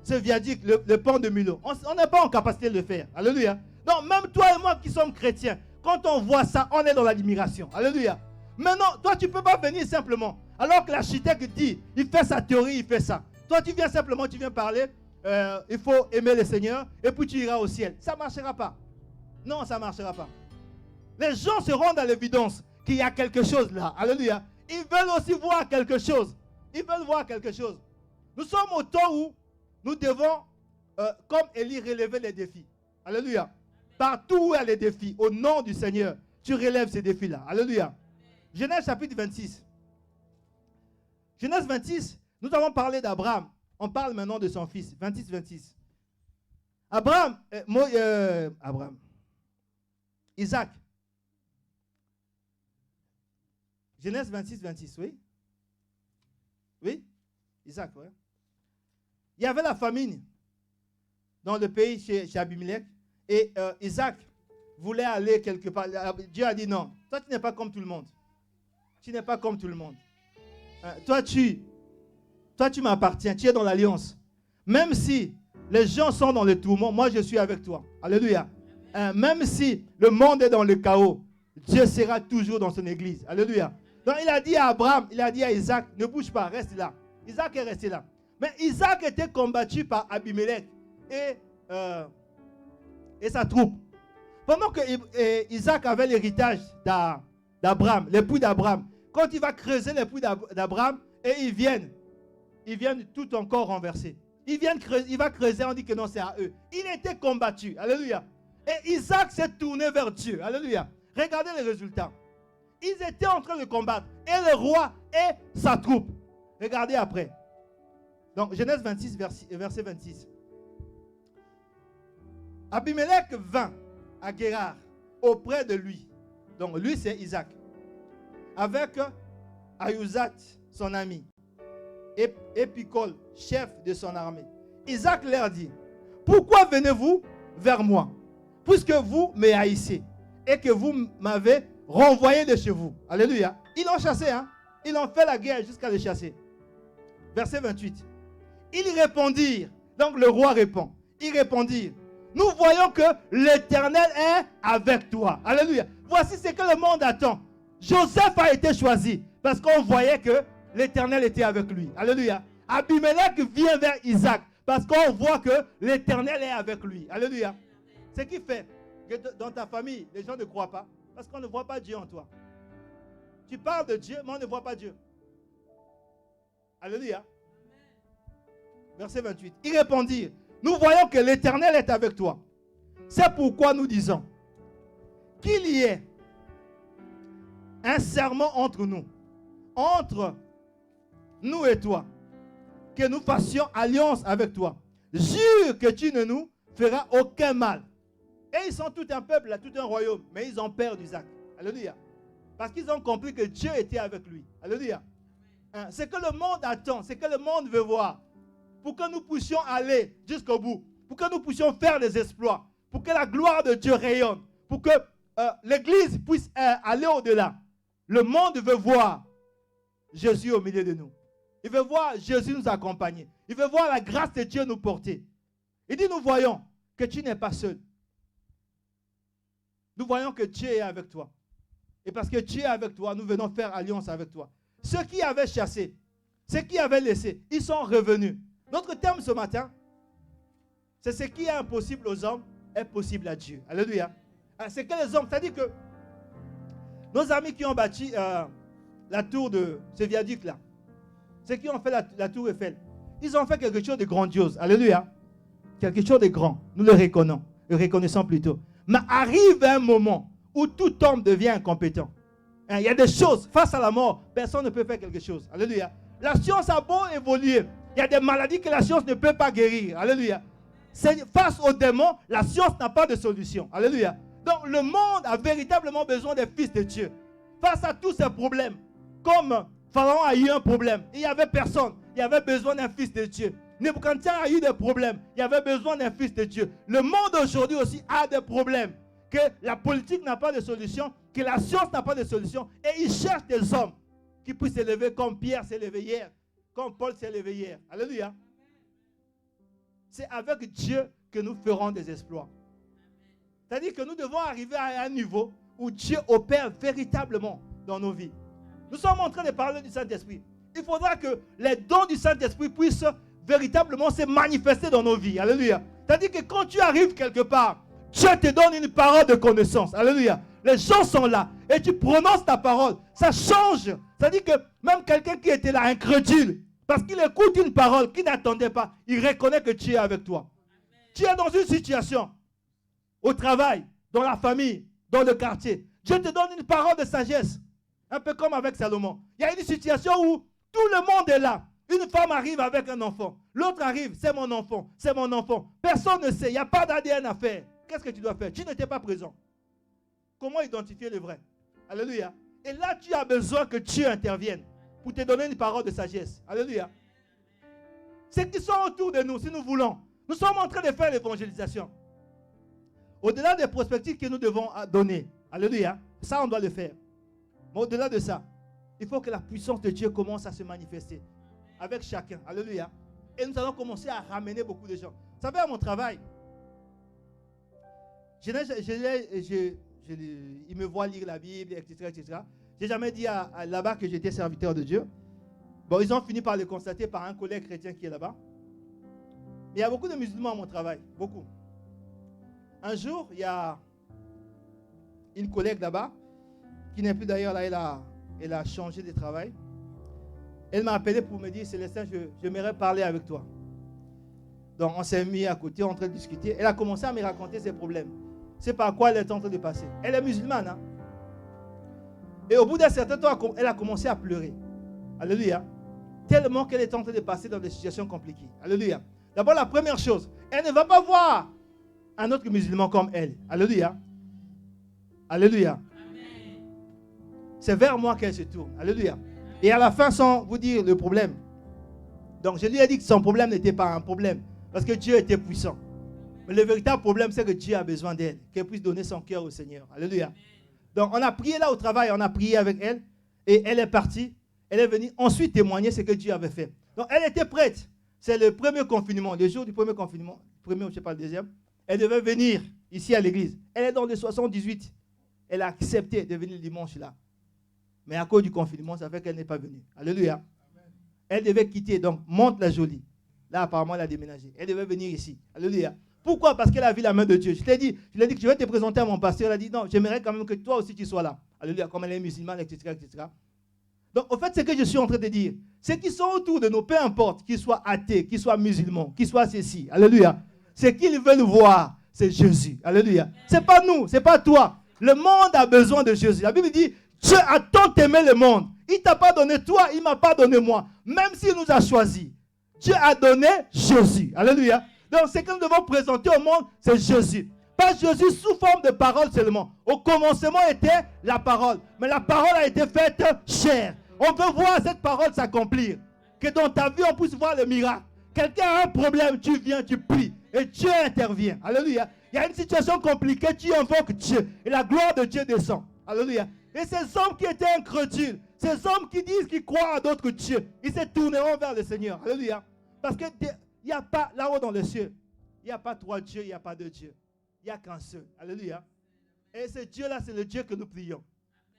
ce viaduc, le pont de Milo. On n'est pas en capacité de le faire. Alléluia. Non, même toi et moi qui sommes chrétiens, quand on voit ça, on est dans l'admiration. Alléluia. Maintenant, toi, tu ne peux pas venir simplement. Alors que l'architecte dit, il fait sa théorie, il fait ça. Toi, tu viens simplement, tu viens parler, il faut aimer le Seigneur, et puis tu iras au ciel. Ça ne marchera pas. Non, ça ne marchera pas. Les gens se rendent à l'évidence qu'il y a quelque chose là. Alléluia. Ils veulent aussi voir quelque chose. Ils veulent voir quelque chose. Nous sommes au temps où nous devons, comme Élie, relever les défis. Alléluia. Partout où il y a les défis, au nom du Seigneur, tu relèves ces défis-là. Alléluia. Genèse chapitre 26. Genèse 26, nous avons parlé d'Abraham. On parle maintenant de son fils. 26, 26. Isaac. Genèse 26, 26, oui. Oui, Isaac, oui. Il y avait la famine dans le pays chez Abimelech. Et Isaac voulait aller quelque part. Dieu a dit non. Toi, tu n'es pas comme tout le monde. Tu n'es pas comme tout le monde. Toi, tu m'appartiens. Tu es dans l'alliance. Même si les gens sont dans le tourment, moi, je suis avec toi. Alléluia. Même si le monde est dans le chaos, Dieu sera toujours dans son église. Alléluia. Donc, il a dit à Abraham, il a dit à Isaac, ne bouge pas, reste là. Isaac est resté là. Mais Isaac était combattu par Abimelech et sa troupe. Pendant que Isaac avait l'héritage d'Abraham, l'époux d'Abraham, quand il va creuser l'époux d'Abraham, et ils viennent tout encore renverser. Il va creuser, on dit que non, c'est à eux. Il était combattu. Alléluia. Et Isaac s'est tourné vers Dieu. Alléluia. Regardez les résultats. Ils étaient en train de combattre. Et le roi et sa troupe. Regardez après. Donc, Genèse 26, verset 26. Abimelech vint à Guérar auprès de lui. Donc, lui, c'est Isaac. Avec Ahuzat, son ami. Et Picol, chef de son armée. Isaac leur dit, pourquoi venez-vous vers moi, puisque vous me haïssez et que vous m'avez renvoyé de chez vous. Alléluia. Ils l'ont chassé, hein. Ils ont fait la guerre jusqu'à le chasser. Verset 28. Ils répondirent. Donc le roi répond. Ils répondirent. Nous voyons que l'Éternel est avec toi. Alléluia. Voici ce que le monde attend. Joseph a été choisi parce qu'on voyait que l'Éternel était avec lui. Alléluia. Abimelech vient vers Isaac parce qu'on voit que l'Éternel est avec lui. Alléluia. Ce qui fait que dans ta famille, les gens ne croient pas parce qu'on ne voit pas Dieu en toi. Tu parles de Dieu, mais on ne voit pas Dieu. Alléluia. Verset 28. Ils répondirent, nous voyons que l'Éternel est avec toi. C'est pourquoi nous disons qu'il y ait un serment entre nous et toi, que nous fassions alliance avec toi. Jure que tu ne nous feras aucun mal. Et ils sont tout un peuple, tout un royaume, mais ils ont peur d'Isaac. Alléluia. Parce qu'ils ont compris que Dieu était avec lui. Alléluia. C'est que le monde attend, c'est que le monde veut voir. pour que nous puissions aller jusqu'au bout, pour que nous puissions faire des exploits, pour que la gloire de Dieu rayonne, pour que l'Église puisse aller au-delà. Le monde veut voir Jésus au milieu de nous. Il veut voir Jésus nous accompagner. Il veut voir la grâce de Dieu nous porter. Il dit, nous voyons que tu n'es pas seul. Nous voyons que Dieu est avec toi. Et parce que Dieu est avec toi, nous venons faire alliance avec toi. Ceux qui avaient chassé, ceux qui avaient laissé, ils sont revenus. Notre terme ce matin, c'est ce qui est impossible aux hommes est possible à Dieu. Alléluia. C'est que les hommes, c'est-à-dire que nos amis qui ont bâti la tour de ce viaduc-là, ceux qui ont fait la tour Eiffel, ils ont fait quelque chose de grandiose. Alléluia. Quelque chose de grand. Nous le reconnaissons plutôt. Mais arrive un moment où tout homme devient incompétent. Il y a des choses, face à la mort, personne ne peut faire quelque chose. Alléluia. La science a beau évoluer. Il y a des maladies que la science ne peut pas guérir. Alléluia. Face aux démons, la science n'a pas de solution. Alléluia. Donc le monde a véritablement besoin des fils de Dieu. Face à tous ces problèmes, comme Pharaon a eu un problème, il n'y avait personne. Il y avait besoin d'un fils de Dieu. Nebuchadnezzar a eu des problèmes. Il y avait besoin d'un fils de Dieu. Le monde aujourd'hui aussi a des problèmes. Que la politique n'a pas de solution, que la science n'a pas de solution. Et il cherche des hommes qui puissent s'élever comme Pierre s'est levé hier, comme Paul s'est levé hier. Alléluia. C'est avec Dieu que nous ferons des exploits. C'est-à-dire que nous devons arriver à un niveau où Dieu opère véritablement dans nos vies. Nous sommes en train de parler du Saint-Esprit. Il faudra que les dons du Saint-Esprit puissent véritablement se manifester dans nos vies. Alléluia. C'est-à-dire que quand tu arrives quelque part, Dieu te donne une parole de connaissance. Alléluia. Les gens sont là et tu prononces ta parole. Ça change. C'est-à-dire que même quelqu'un qui était là incrédule, parce qu'il écoute une parole qu'il n'attendait pas, il reconnaît que Dieu est avec toi. Tu es dans une situation, au travail, dans la famille, dans le quartier. Dieu te donne une parole de sagesse. Un peu comme avec Salomon. Il y a une situation où tout le monde est là. Une femme arrive avec un enfant. L'autre arrive, c'est mon enfant, c'est mon enfant. Personne ne sait, il n'y a pas d'ADN à faire. Qu'est-ce que tu dois faire? Tu n'étais pas présent. Comment identifier le vrai? Alléluia. Et là, tu as besoin que Dieu intervienne pour te donner une parole de sagesse. Alléluia. Ceux qui sont autour de nous, si nous voulons, nous sommes en train de faire l'évangélisation. Au-delà des perspectives que nous devons donner. Alléluia. Ça, on doit le faire. Mais au-delà de ça, il faut que la puissance de Dieu commence à se manifester avec chacun. Alléluia. Et nous allons commencer à ramener beaucoup de gens. Vous savez, à mon travail, il me voit lire la Bible, etc. etc. Je n'ai jamais dit là-bas que j'étais serviteur de Dieu. Bon, ils ont fini par le constater par un collègue chrétien qui est là-bas. Mais il y a beaucoup de musulmans à mon travail. Beaucoup. Un jour, il y a une collègue là-bas, qui n'est plus d'ailleurs là, elle a changé de travail. Elle m'a appelé pour me dire, Célestin, j'aimerais parler avec toi. Donc on s'est mis à côté, en train de discuter. Elle a commencé à me raconter ses problèmes. C'est par quoi elle est en train de passer. Elle est musulmane. Hein? Et au bout d'un certain temps, elle a commencé à pleurer. Alléluia. Tellement qu'elle est en train de passer dans des situations compliquées. Alléluia. D'abord, la première chose, elle ne va pas voir un autre musulman comme elle. Alléluia. Alléluia. C'est vers moi qu'elle se tourne. Alléluia. Et à la fin, sans vous dire le problème. Donc, je lui ai dit que son problème n'était pas un problème. Parce que Dieu était puissant. Mais le véritable problème, c'est que Dieu a besoin d'elle. Qu'elle puisse donner son cœur au Seigneur. Alléluia. Donc, on a prié là au travail. On a prié avec elle. Et elle est partie. Elle est venue ensuite témoigner ce que Dieu avait fait. Donc, elle était prête. C'est le premier confinement. Le jour du premier confinement. Premier, je ne sais pas le deuxième. Elle devait venir ici à l'église. Elle est dans le 78. Elle a accepté de venir le dimanche là. Mais à cause du confinement, ça fait qu'elle n'est pas venue. Alléluia. Amen. Elle devait quitter, donc monte la jolie. Là, apparemment, elle a déménagé. Elle devait venir ici. Alléluia. Pourquoi? Parce qu'elle a vu la main de Dieu. Je lui ai dit que je vais te présenter à mon pasteur. Elle a dit non, j'aimerais quand même que toi aussi tu sois là. Alléluia. Comme elle est musulmane, etc., etc. Donc, au fait, ce que je suis en train de dire, ceux qui sont autour de nous, peu importe, qu'ils soient athées, qu'ils soient musulmans, qu'ils soient ceci. Alléluia. Ce qu'ils veulent voir, c'est Jésus. Alléluia. Ce n'est pas nous, ce n'est pas toi. Le monde a besoin de Jésus. La Bible dit, Dieu a tant aimé le monde. Il ne t'a pas donné toi, il ne m'a pas donné moi. Même s'il nous a choisis. Dieu a donné Jésus. Alléluia. Donc ce que nous devons présenter au monde, c'est Jésus. Pas Jésus sous forme de parole seulement. Au commencement était la parole. Mais la parole a été faite chair. On veut voir cette parole s'accomplir. Que dans ta vie, on puisse voir le miracle. Quelqu'un a un problème, tu viens, tu pries. Et Dieu intervient. Alléluia. Il y a une situation compliquée, tu invoques Dieu. Et la gloire de Dieu descend. Alléluia. Et ces hommes qui étaient incrédules, ces hommes qui disent qu'ils croient à d'autres dieux, ils se tourneront vers le Seigneur. Alléluia. Parce qu'il n'y a pas, là-haut dans les cieux, il n'y a pas 3 dieux, il n'y a pas 2 dieux. Il n'y a qu'un seul. Alléluia. Et ce Dieu-là, c'est le Dieu que nous prions.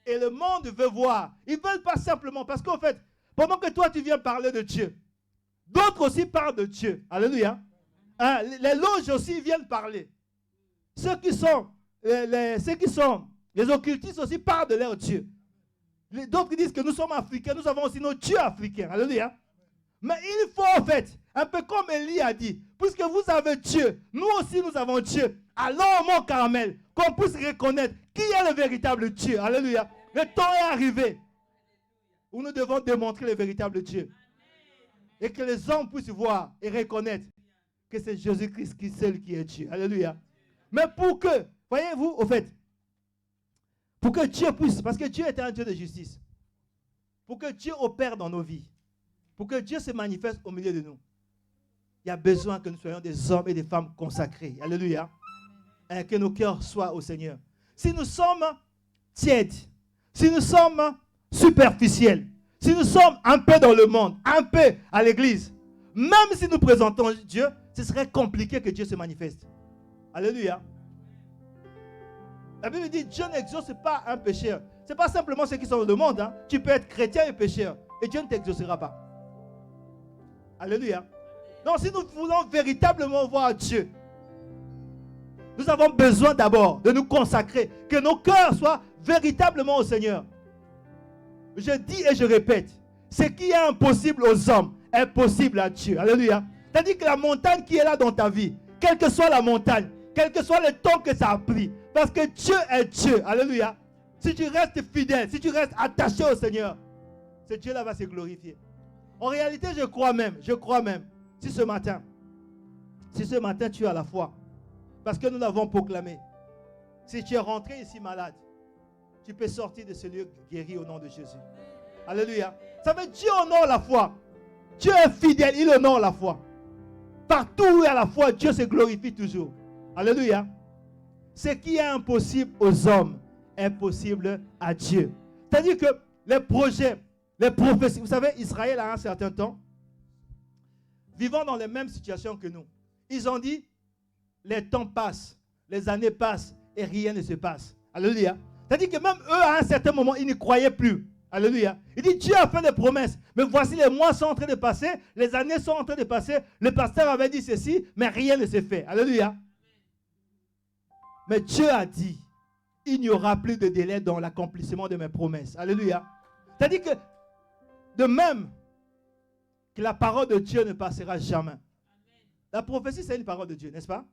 Et le monde veut voir. Ils ne veulent pas simplement, parce qu'en fait, pendant que toi tu viens parler de Dieu, d'autres aussi parlent de Dieu. Alléluia. Hein, les loges aussi viennent parler. Ceux qui sont les occultistes aussi parlent de leur Dieu. D'autres disent que nous sommes africains, nous avons aussi nos dieux africains. Alléluia. Mais il faut en fait, un peu comme Élie a dit, puisque vous avez Dieu, nous aussi nous avons Dieu. Allons au mont Carmel, qu'on puisse reconnaître qui est le véritable Dieu. Alléluia. Le temps est arrivé où nous devons démontrer le véritable Dieu. Et que les hommes puissent voir et reconnaître que c'est Jésus-Christ qui seul qui est Dieu. Alléluia. Mais pour que, voyez-vous, au fait, pour que Dieu puisse, parce que Dieu est un Dieu de justice, pour que Dieu opère dans nos vies, pour que Dieu se manifeste au milieu de nous, il y a besoin que nous soyons des hommes et des femmes consacrés. Alléluia. Et que nos cœurs soient au Seigneur. Si nous sommes tièdes, si nous sommes superficiels, si nous sommes un peu dans le monde, un peu à l'église, même si nous présentons Dieu, ce serait compliqué que Dieu se manifeste. Alléluia. La Bible dit Dieu n'exauce pas un pécheur. Ce n'est pas simplement ceux qui sont dans le monde. Hein. Tu peux être chrétien et pécheur et Dieu ne t'exaucera pas. Alléluia. Donc si nous voulons véritablement voir Dieu, nous avons besoin d'abord de nous consacrer, que nos cœurs soient véritablement au Seigneur. Je dis et je répète, ce qui est impossible aux hommes est possible à Dieu. Alléluia. C'est-à-dire que la montagne qui est là dans ta vie, quelle que soit la montagne, quel que soit le temps que ça a pris, parce que Dieu est Dieu. Alléluia. Si tu restes fidèle, si tu restes attaché au Seigneur, ce Dieu-là va se glorifier. En réalité, je crois même, si ce matin tu as la foi, parce que nous l'avons proclamé, si tu es rentré ici malade, tu peux sortir de ce lieu guéri au nom de Jésus. Alléluia. Ça veut dire Dieu honore la foi. Dieu est fidèle, il honore la foi. Partout où il y a la foi, Dieu se glorifie toujours. Alléluia. Ce qui est impossible aux hommes est possible à Dieu. C'est-à-dire que les projets, les prophéties, vous savez, Israël à un certain temps, vivant dans les mêmes situations que nous, ils ont dit, les temps passent, les années passent et rien ne se passe. Alléluia. C'est-à-dire que même eux, à un certain moment, ils ne croyaient plus. Alléluia. Il dit, Dieu a fait des promesses, mais voici les mois sont en train de passer, les années sont en train de passer, le pasteur avait dit ceci, mais rien ne s'est fait. Alléluia. Mais Dieu a dit, il n'y aura plus de délai dans l'accomplissement de mes promesses. Alléluia. C'est-à-dire que, de même que la parole de Dieu ne passera jamais. La prophétie, c'est une parole de Dieu, n'est-ce pas?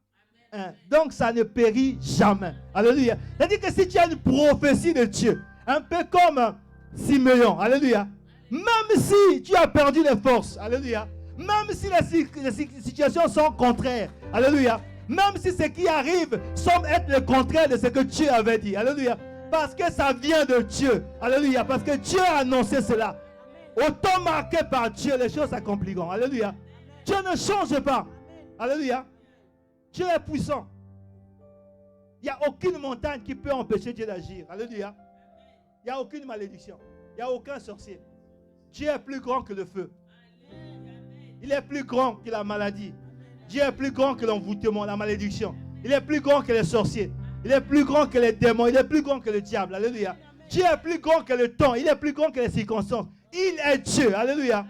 Donc, ça ne périt jamais. Alléluia. C'est-à-dire que si tu as une prophétie de Dieu, un peu comme Simeon, alléluia, même si tu as perdu les forces, alléluia, même si les situations sont contraires, alléluia, même si ce qui arrive semble être le contraire de ce que Dieu avait dit, alléluia, parce que ça vient de Dieu, alléluia, parce que Dieu a annoncé cela. Au temps marqué par Dieu, les choses s'accompliront, alléluia. Dieu ne change pas, alléluia. Dieu est puissant. Il n'y a aucune montagne qui peut empêcher Dieu d'agir. Alléluia. Il n'y a aucune malédiction. Il n'y a aucun sorcier. Dieu est plus grand que le feu. Il est plus grand que la maladie. Dieu est plus grand que l'envoûtement, la malédiction. Il est plus grand que les sorciers. Il est plus grand que les démons. Il est plus grand que le diable. Alléluia. Dieu est plus grand que le temps. Il est plus grand que les circonstances. Il est Dieu. Alléluia.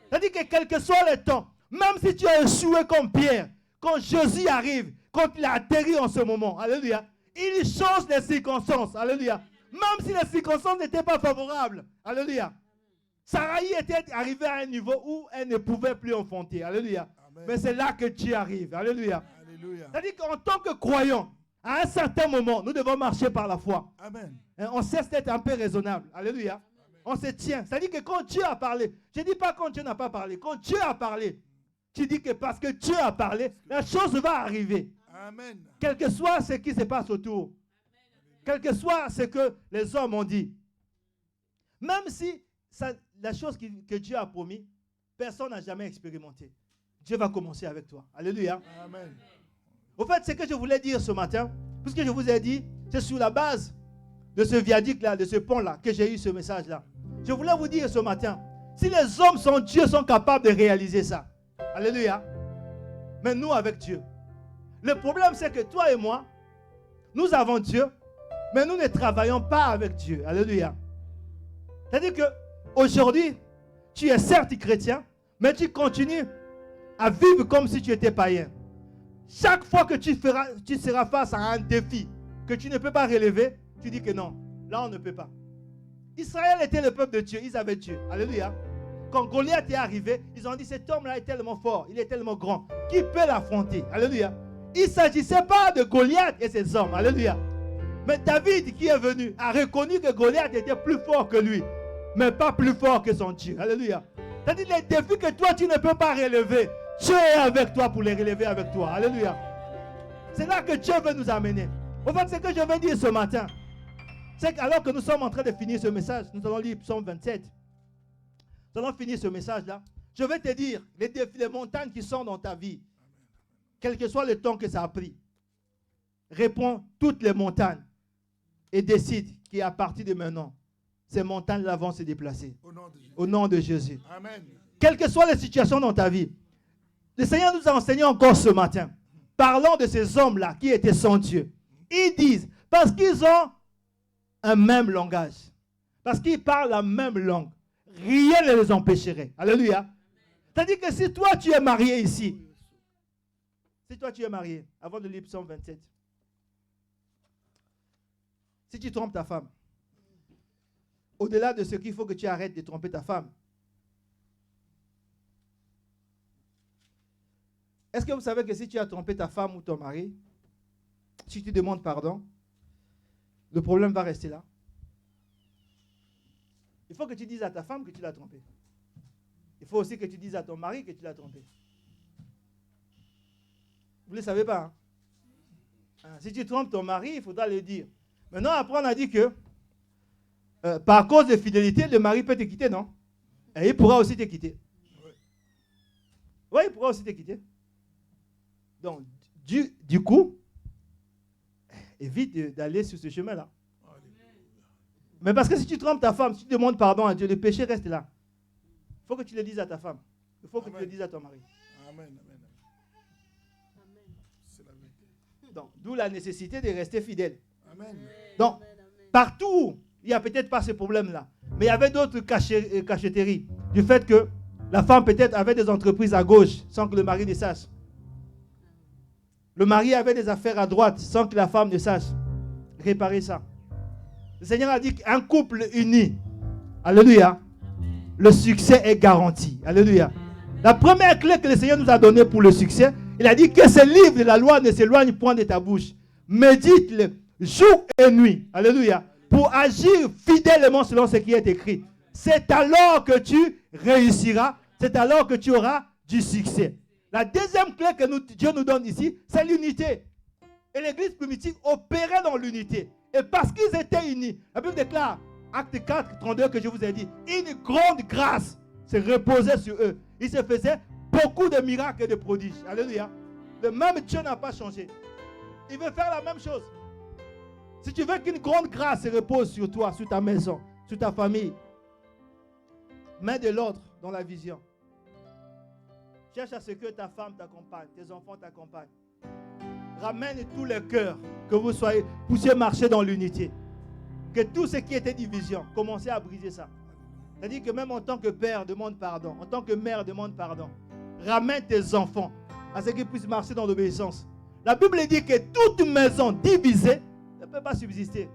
C'est-à-dire que quel que soit le temps, même si tu as échoué comme Pierre, quand Jésus arrive, quand il a atterri en ce moment, alléluia, il change les circonstances, alléluia. Même si les circonstances n'étaient pas favorables, alléluia. Sarai était arrivée à un niveau où elle ne pouvait plus enfanter, alléluia. Amen. Mais c'est là que Dieu arrive, alléluia. C'est-à-dire qu'en tant que croyants, à un certain moment, nous devons marcher par la foi. Amen. Et on cesse d'être un peu raisonnable, alléluia. Amen. On se tient. C'est-à-dire que quand Dieu a parlé, je ne dis pas quand Dieu n'a pas parlé, quand Dieu a parlé, tu dis que parce que Dieu a parlé, la chose va arriver. Amen. Quel que soit ce qui se passe autour. Quel que soit ce que les hommes ont dit. Même si la chose que Dieu a promis, personne n'a jamais expérimenté. Dieu va commencer avec toi. Alléluia. Amen. Au fait, ce que je voulais dire ce matin, puisque je vous ai dit, c'est sur la base de ce viaduc-là, de ce pont-là, que j'ai eu ce message-là. Je voulais vous dire ce matin, si les hommes sans Dieu sont capables de réaliser ça, alléluia, mais nous avec Dieu. Le problème, c'est que toi et moi, nous avons Dieu, mais nous ne travaillons pas avec Dieu. Alléluia. C'est-à-dire qu'aujourd'hui, tu es certes chrétien, mais tu continues à vivre comme si tu étais païen. Chaque fois que tu seras face à un défi que tu ne peux pas relever, tu dis que non, là on ne peut pas. Israël était le peuple de Dieu, ils avaient Dieu. Alléluia. Quand Goliath est arrivé, ils ont dit cet homme-là est tellement fort, il est tellement grand, qui peut l'affronter. Alléluia. Il ne s'agissait pas de Goliath et ses hommes. Alléluia. Mais David qui est venu a reconnu que Goliath était plus fort que lui, mais pas plus fort que son Dieu. Alléluia. C'est-à-dire les défis que toi tu ne peux pas relever, Dieu est avec toi pour les relever avec toi. Alléluia. C'est là que Dieu veut nous amener. En fait, ce que je veux dire ce matin, c'est qu'alors que nous sommes en train de finir ce message, nous allons lire Psaume 27. Nous allons finir ce message-là. Je vais te dire les défis, les montagnes qui sont dans ta vie, quel que soit le temps que ça a pris. Réponds toutes les montagnes et décide qu'à partir de maintenant, ces montagnes-là vont se déplacer. Au nom de Jésus. Amen. Quelles que soient les situations dans ta vie, le Seigneur nous a enseigné encore ce matin. Parlons de ces hommes-là qui étaient sans Dieu. Ils disent, parce qu'ils ont un même langage, parce qu'ils parlent la même langue, rien ne les empêcherait. Alléluia. C'est-à-dire que si toi tu es marié ici, si toi tu es marié, avant de lire Psaume 27, si tu trompes ta femme, au-delà de ce qu'il faut que tu arrêtes de tromper ta femme, est-ce que vous savez que si tu as trompé ta femme ou ton mari, si tu demandes pardon, le problème va rester là? Il faut que tu dises à ta femme que tu l'as trompé. Il faut aussi que tu dises à ton mari que tu l'as trompé. Vous ne le savez pas, hein? Si tu trompes ton mari, il faudra le dire. Maintenant, après, on a dit que par cause de fidélité, le mari peut te quitter, non? Et il pourra aussi te quitter. Oui, il pourra aussi te quitter. Donc, du coup, évite d'aller sur ce chemin-là. Mais parce que si tu trompes ta femme, si tu demandes pardon à Dieu, le péché reste là. Il faut que tu le dises à ta femme. Il faut que tu le dises à ton mari. Amen. C'est la vérité. Donc, d'où la nécessité de rester fidèle. Amen. Donc, partout, il n'y a peut-être pas ce problème-là. Mais il y avait d'autres cachotteries. Du fait que la femme peut-être avait des entreprises à gauche sans que le mari ne sache. Le mari avait des affaires à droite sans que la femme ne sache. Réparer ça. Le Seigneur a dit qu'un couple uni, alléluia, le succès est garanti. Alléluia. La première clé que le Seigneur nous a donnée pour le succès, il a dit que ce livre de la loi ne s'éloigne point de ta bouche. Médite-le jour et nuit. Alléluia. Pour agir fidèlement selon ce qui est écrit. C'est alors que tu réussiras. C'est alors que tu auras du succès. La deuxième clé que Dieu nous donne ici, c'est l'unité. Et l'église primitive opérait dans l'unité. Et parce qu'ils étaient unis, la Bible déclare, acte 4, 32 que je vous ai dit, une grande grâce se reposait sur eux. Ils se faisaient beaucoup de miracles et de prodiges. Alléluia. Le même Dieu n'a pas changé. Il veut faire la même chose. Si tu veux qu'une grande grâce se repose sur toi, sur ta maison, sur ta famille, mets de l'ordre dans la vision. Cherche à ce que ta femme t'accompagne, tes enfants t'accompagnent. Ramène tous les cœurs, que vous soyez poussés marcher dans l'unité. Que tout ce qui était division, commencez à briser ça. C'est-à-dire que même en tant que père, demande pardon. En tant que mère, demande pardon. Ramène tes enfants à ce qu'ils puissent marcher dans l'obéissance. La Bible dit que toute maison divisée ne peut pas subsister.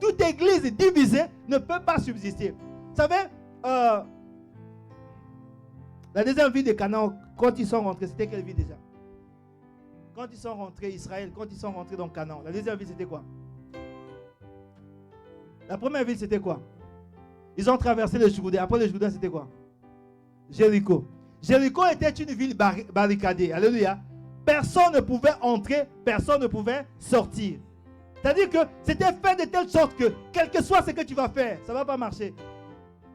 Toute église divisée ne peut pas subsister. Vous savez, la deuxième ville de Canaan, quand ils sont rentrés, c'était quelle ville déjà? Quand ils sont rentrés, Israël, quand ils sont rentrés dans Canaan, la deuxième ville c'était quoi? La première ville c'était quoi? Ils ont traversé le Jourdain. Après le Jourdain c'était quoi? Jéricho. Jéricho était une ville barricadée. Alléluia. Personne ne pouvait entrer, personne ne pouvait sortir. C'est-à-dire que c'était fait de telle sorte que, quel que soit ce que tu vas faire, ça ne va pas marcher.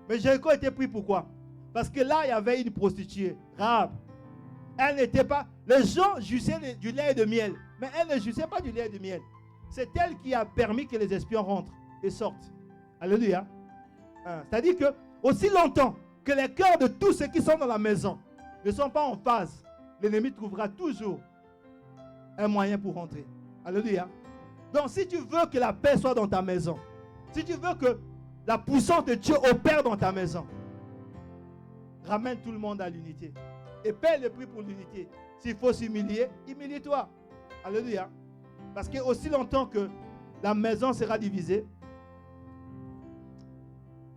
Mais Jéricho était pris pourquoi? Parce que là, il y avait une prostituée, Rahab. Elle n'était pas... Les gens jouissaient du lait et de miel. Mais elle ne jouissait pas du lait et de miel. C'est elle qui a permis que les espions rentrent et sortent. Alléluia. C'est-à-dire que aussi longtemps que les cœurs de tous ceux qui sont dans la maison ne sont pas en phase, l'ennemi trouvera toujours un moyen pour rentrer. Alléluia. Donc si tu veux que la paix soit dans ta maison, si tu veux que la puissance de Dieu opère dans ta maison, ramène tout le monde à l'unité. Et paie le prix pour l'unité. S'il faut s'humilier, humilie-toi. Alléluia. Parce que aussi longtemps que la maison sera divisée,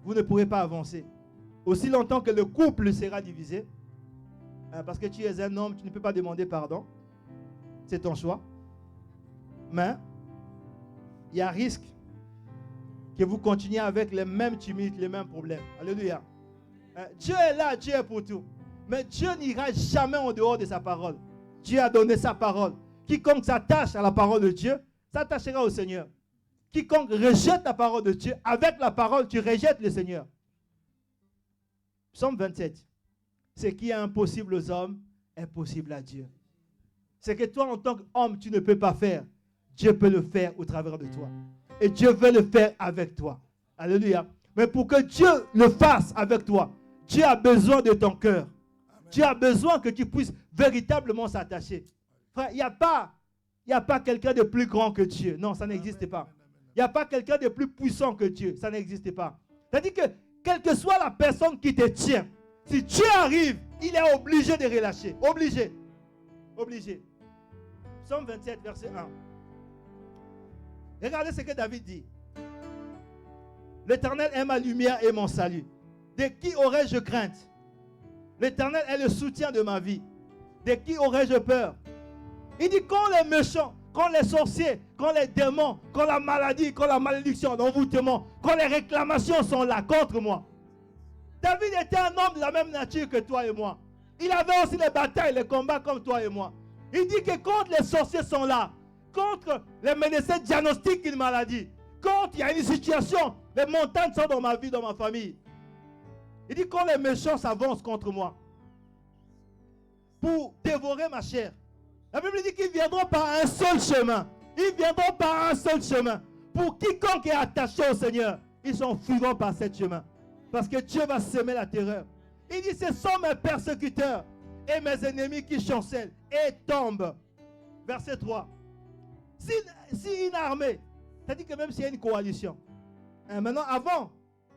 vous ne pourrez pas avancer. Aussi longtemps que le couple sera divisé, parce que tu es un homme, tu ne peux pas demander pardon. C'est ton choix. Mais il y a risque que vous continuiez avec les mêmes tumultes, les mêmes problèmes. Alléluia. Dieu est là, Dieu est pour tout. Mais Dieu n'ira jamais en dehors de sa parole. Dieu a donné sa parole. Quiconque s'attache à la parole de Dieu s'attachera au Seigneur. Quiconque rejette la parole de Dieu, avec la parole, tu rejettes le Seigneur. Psaume 27. Ce qui est impossible aux hommes est possible à Dieu. Ce que toi, en tant qu'homme, tu ne peux pas faire, Dieu peut le faire au travers de toi. Et Dieu veut le faire avec toi. Alléluia. Mais pour que Dieu le fasse avec toi, Dieu a besoin de ton cœur. Dieu a besoin que tu puisses véritablement s'attacher. Frère, il n'y a pas quelqu'un de plus grand que Dieu. Non, ça n'existe pas. Il n'y a pas quelqu'un de plus puissant que Dieu. Ça n'existe pas. C'est-à-dire que, quelle que soit la personne qui te tient, si Dieu arrive, il est obligé de relâcher. Obligé. Obligé. Psaume 27, verset 1. Regardez ce que David dit. L'Éternel est ma lumière et mon salut. De qui aurais-je crainte? L'Éternel est le soutien de ma vie. De qui aurais-je peur? Il dit quand les méchants, quand les sorciers, quand les démons, quand la maladie, quand la malédiction, l'envoûtement, quand les réclamations sont là contre moi. David était un homme de la même nature que toi et moi. Il avait aussi les batailles, les combats comme toi et moi. Il dit que quand les sorciers sont là, contre les médecins diagnostiquent une maladie, quand il y a une situation, les montagnes sont dans ma vie, dans ma famille. Il dit quand les méchants s'avancent contre moi pour dévorer ma chair. La Bible dit qu'ils viendront par un seul chemin. Ils viendront par un seul chemin. Pour quiconque est attaché au Seigneur, ils s'en fuiront par ce chemin. Parce que Dieu va semer la terreur. Il dit ce sont mes persécuteurs et mes ennemis qui chancellent et tombent. Verset 3. Si une armée, c'est-à-dire que même s'il y a une coalition. Maintenant, avant,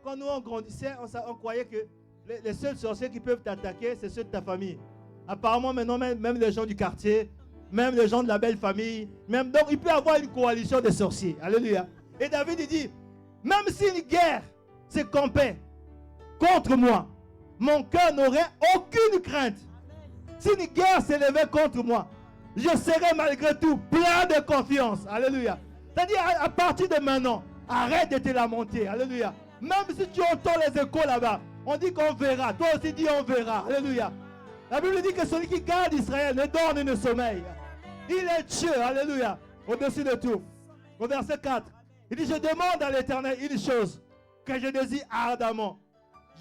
quand nous on grandissait, on croyait que les seuls sorciers qui peuvent t'attaquer, c'est ceux de ta famille. Apparemment, maintenant, même les gens du quartier, même les gens de la belle famille, donc il peut y avoir une coalition de sorciers. Alléluia. Et David il dit, même si une guerre se campait contre moi, mon cœur n'aurait aucune crainte. Si une guerre s'élevait contre moi, je serai malgré tout plein de confiance. Alléluia. C'est-à-dire, à partir de maintenant, arrête de te lamenter. Alléluia. Même si tu entends les échos là-bas, on dit qu'on verra. Toi aussi dis on verra. Alléluia. La Bible dit que celui qui garde Israël ne dort ni ne sommeille. Il est Dieu. Alléluia. Au-dessus de tout. Au verset 4. Il dit, je demande à l'Éternel une chose que je désire ardemment.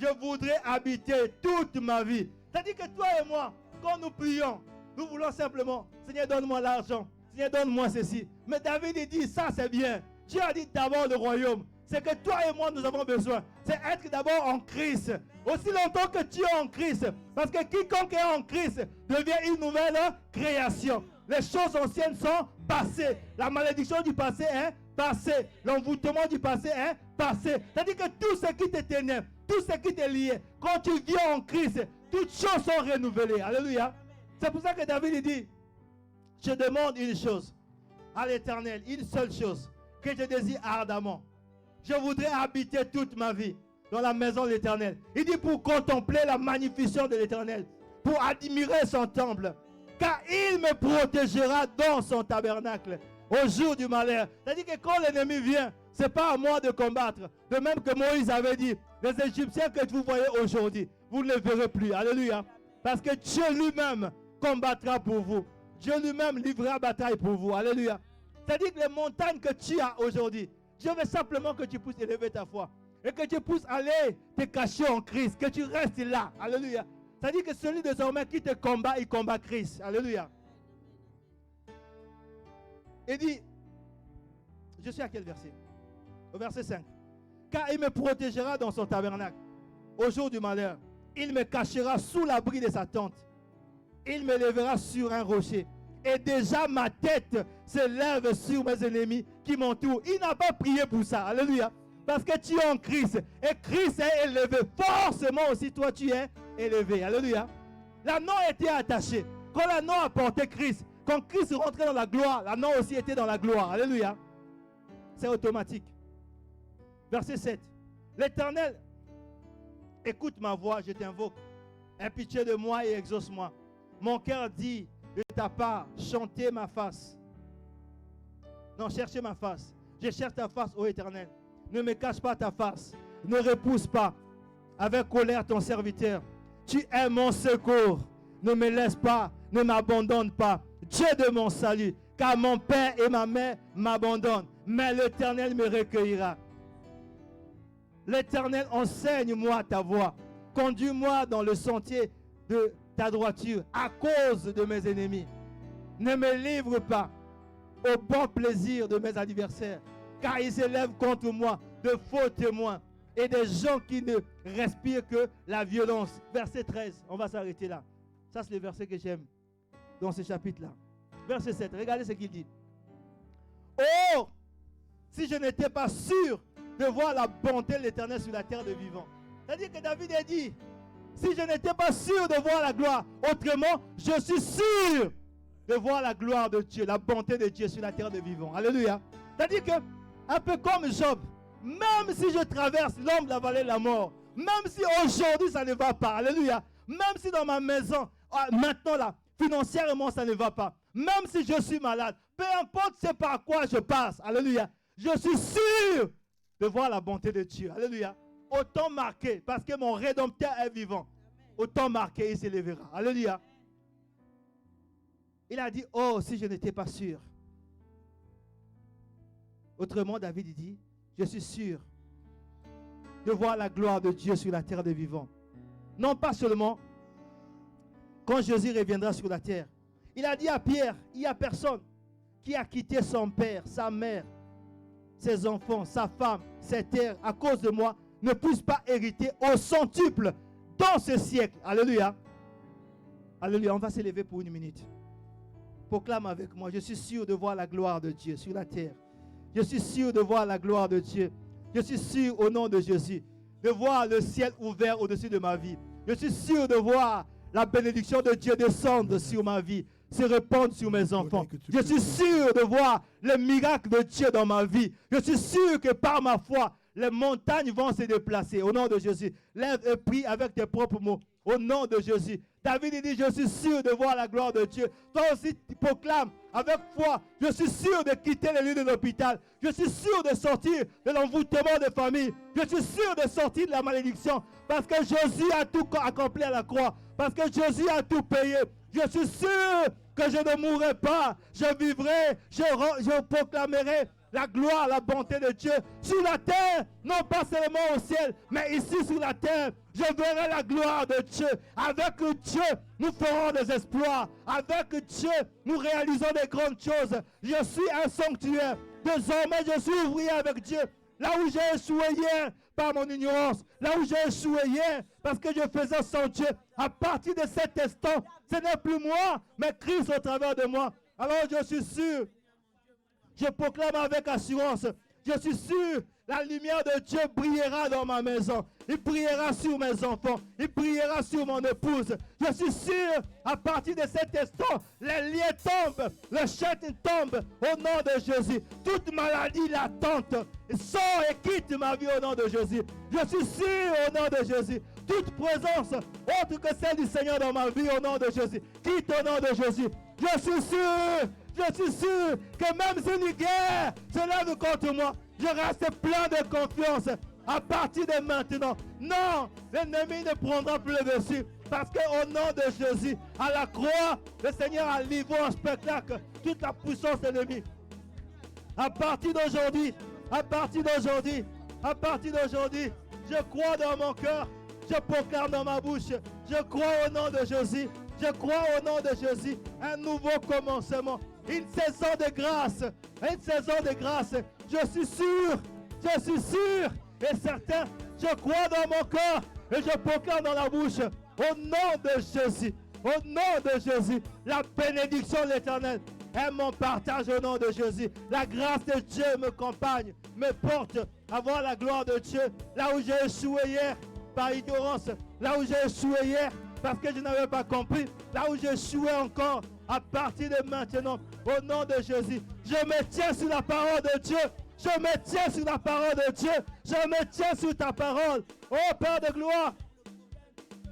Je voudrais habiter toute ma vie. C'est-à-dire que toi et moi, quand nous prions, nous voulons simplement, Seigneur, donne-moi l'argent. Seigneur, donne-moi ceci. Mais David, il dit, ça c'est bien. Dieu a dit d'abord le royaume. C'est que toi et moi, nous avons besoin. C'est être d'abord en Christ. Aussi longtemps que tu es en Christ. Parce que quiconque est en Christ devient une nouvelle création. Les choses anciennes sont passées. La malédiction du passé est passée. L'envoûtement du passé est passé. C'est-à-dire que tout ce qui te ténèbre, tout ce qui t'est lié, quand tu viens en Christ, toutes choses sont renouvelées. Alléluia. C'est pour ça que David dit, je demande une chose à l'Éternel, une seule chose que je désire ardemment. Je voudrais habiter toute ma vie dans la maison de l'Éternel. Il dit pour contempler la magnificence de l'Éternel, pour admirer son temple, car il me protégera dans son tabernacle au jour du malheur. C'est-à-dire que quand l'ennemi vient, ce n'est pas à moi de combattre. De même que Moïse avait dit, les Égyptiens que vous voyez aujourd'hui, vous ne les verrez plus. Alléluia. Parce que Dieu lui-même combattra pour vous. Dieu lui-même livrera bataille pour vous. Alléluia. C'est-à-dire que les montagnes que tu as aujourd'hui, Dieu veut simplement que tu puisses élever ta foi. Et que tu puisses aller te cacher en Christ. Que tu restes là. Alléluia. C'est-à-dire que celui désormais qui te combat, il combat Christ. Alléluia. Il dit, je suis à quel verset? Au verset 5. Car il me protégera dans son tabernacle au jour du malheur. Il me cachera sous l'abri de sa tente. Il me lèvera sur un rocher. Et déjà ma tête se lève sur mes ennemis qui m'entourent. Il n'a pas prié pour ça. Alléluia. Parce que tu es en Christ. Et Christ est élevé. Forcément aussi toi tu es élevé. Alléluia. L'anneau était attaché. Quand l'anneau a porté Christ, quand Christ rentrait dans la gloire, l'anneau aussi était dans la gloire. Alléluia. C'est automatique. Verset 7. L'Éternel, écoute ma voix, je t'invoque. Aie pitié de moi et exauce-moi. Mon cœur dit de ta part, chantez ma face. Non, cherchez ma face. Je cherche ta face, ô Éternel. Ne me cache pas ta face. Ne repousse pas avec colère ton serviteur. Tu es mon secours. Ne me laisse pas, ne m'abandonne pas. Dieu de mon salut, car mon père et ma mère m'abandonnent. Mais l'Éternel me recueillera. L'Éternel, enseigne-moi ta voie. Conduis-moi dans le sentier de ta droiture à cause de mes ennemis. Ne me livre pas au bon plaisir de mes adversaires, car ils s'élèvent contre moi de faux témoins et des gens qui ne respirent que la violence. Verset 13, on va s'arrêter là. Ça, c'est le verset que j'aime dans ce chapitre-là. Verset 7, regardez ce qu'il dit. Oh, si je n'étais pas sûr de voir la bonté de l'Éternel sur la terre des vivants. C'est-à-dire que David a dit, si je n'étais pas sûr de voir la gloire, autrement, je suis sûr de voir la gloire de Dieu, la bonté de Dieu sur la terre des vivants. Alléluia. C'est-à-dire que, un peu comme Job, même si je traverse l'ombre de la vallée de la mort, même si aujourd'hui ça ne va pas, alléluia, même si dans ma maison, maintenant là, financièrement ça ne va pas, même si je suis malade, peu importe c'est par quoi je passe, alléluia, je suis sûr de voir la bonté de Dieu, alléluia. Autant marqué, parce que mon Rédempteur est vivant, autant marqué, il s'élèvera, alléluia. Il a dit, oh, si je n'étais pas sûr. Autrement, David dit, je suis sûr de voir la gloire de Dieu sur la terre des vivants. Non pas seulement quand Jésus reviendra sur la terre. Il a dit à Pierre, il n'y a personne qui a quitté son père, sa mère, ses enfants, sa femme, ses terres, à cause de moi, ne puisse pas hériter au centuple dans ce siècle. Alléluia. Alléluia. On va s'élever pour une minute. Proclame avec moi, je suis sûr de voir la gloire de Dieu sur la terre. Je suis sûr de voir la gloire de Dieu. Je suis sûr au nom de Jésus de voir le ciel ouvert au-dessus de ma vie. Je suis sûr de voir la bénédiction de Dieu descendre sur ma vie, se répandre sur mes enfants. Je suis sûr de voir le miracle de Dieu dans ma vie. Je suis sûr que par ma foi, les montagnes vont se déplacer. Au nom de Jésus, lève et prie avec tes propres mots. Au nom de Jésus. David dit, je suis sûr de voir la gloire de Dieu. Toi aussi, tu proclames avec foi, je suis sûr de quitter les lieux de l'hôpital. Je suis sûr de sortir de l'envoûtement de famille. Je suis sûr de sortir de la malédiction. Parce que Jésus a tout accompli à la croix. Parce que Jésus a tout payé. Je suis sûr que je ne mourrai pas. Je vivrai, je proclamerai la gloire, la bonté de Dieu sur la terre, non pas seulement au ciel, mais ici sur la terre. Je verrai la gloire de Dieu. Avec Dieu, nous ferons des exploits. Avec Dieu, nous réalisons des grandes choses. Je suis un sanctuaire. Désormais, je suis ouvrier avec Dieu. Là où j'ai échoué hier par mon ignorance, là où j'ai échoué hier parce que je faisais sans Dieu, à partir de cet instant, ce n'est plus moi, mais Christ au travers de moi. Alors je suis sûr. Je proclame avec assurance, je suis sûr, la lumière de Dieu brillera dans ma maison. Il brillera sur mes enfants. Il brillera sur mon épouse. Je suis sûr, à partir de cet instant, les liens tombent, le châtiment tombe au nom de Jésus. Toute maladie latente sort et quitte ma vie au nom de Jésus. Je suis sûr au nom de Jésus. Toute présence autre que celle du Seigneur dans ma vie au nom de Jésus. Quitte au nom de Jésus. Je suis sûr que même si une guerre se lève contre moi, je reste plein de confiance à partir de maintenant. Non, l'ennemi ne prendra plus le dessus. Parce qu'au nom de Jésus, à la croix, le Seigneur a livré en spectacle toute la puissance ennemie. À partir d'aujourd'hui, je crois dans mon cœur. Je proclame dans ma bouche, Je crois au nom de Jésus. Je crois au nom de Jésus. Un nouveau commencement. Une saison de grâce. Une saison de grâce. Je suis sûr et certain. Je crois dans mon corps et je proclame dans la bouche. Au nom de Jésus. Au nom de Jésus. La bénédiction de l'Éternel est mon partage au nom de Jésus. La grâce de Dieu me compagne, me porte à voir la gloire de Dieu. Là où j'ai échoué hier par ignorance. Là où j'ai échoué hier parce que je n'avais pas compris. Là où j'ai échoué encore à partir de maintenant. Au nom de Jésus. Je me tiens sur la parole de Dieu. Je me tiens sur la parole de Dieu. Je me tiens sur ta parole. Oh Père de gloire.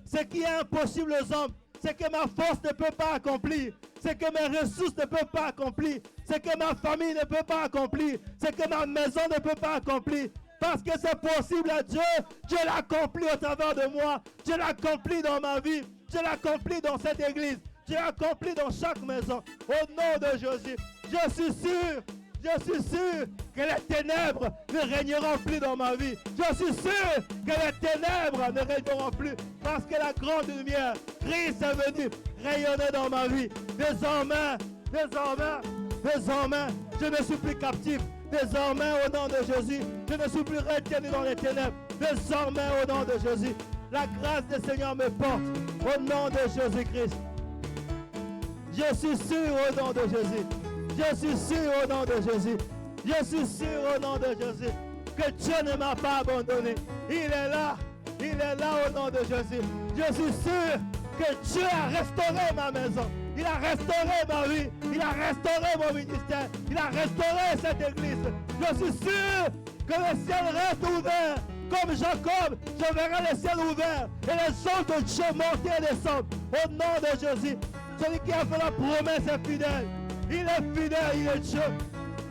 Ce qui est impossible aux hommes, c'est que ma force ne peut pas accomplir. C'est que mes ressources ne peuvent pas accomplir. C'est que ma famille ne peut pas accomplir. C'est que ma maison ne peut pas accomplir. Parce que c'est possible à Dieu. Dieu l'accomplit au travers de moi. Dieu l'accomplit dans ma vie. Dieu l'accomplit dans cette église. Dieu l'accomplit dans chaque maison. Au nom de Jésus. Je suis sûr que les ténèbres ne régneront plus dans ma vie. Je suis sûr que les ténèbres ne régneront plus. Parce que la grande lumière, Christ est venu rayonner dans ma vie. Désormais, je ne suis plus captif. Désormais, au nom de Jésus, je ne suis plus retenu dans les ténèbres. Désormais, au nom de Jésus, la grâce du Seigneur me porte. Au nom de Jésus-Christ. Je suis sûr au nom de Jésus. Je suis sûr au nom de Jésus. Je suis sûr au nom de Jésus que Dieu ne m'a pas abandonné. Il est là au nom de Jésus. Je suis sûr que Dieu a restauré ma maison. Il a restauré ma vie. Il a restauré mon ministère. Il a restauré cette église. Je suis sûr que le ciel reste ouvert. Comme Jacob, je verrai le ciel ouvert. Et les anges de Dieu monter et descendre. Au nom de Jésus. Celui qui a fait la promesse est fidèle. Il est fidèle, il est Dieu.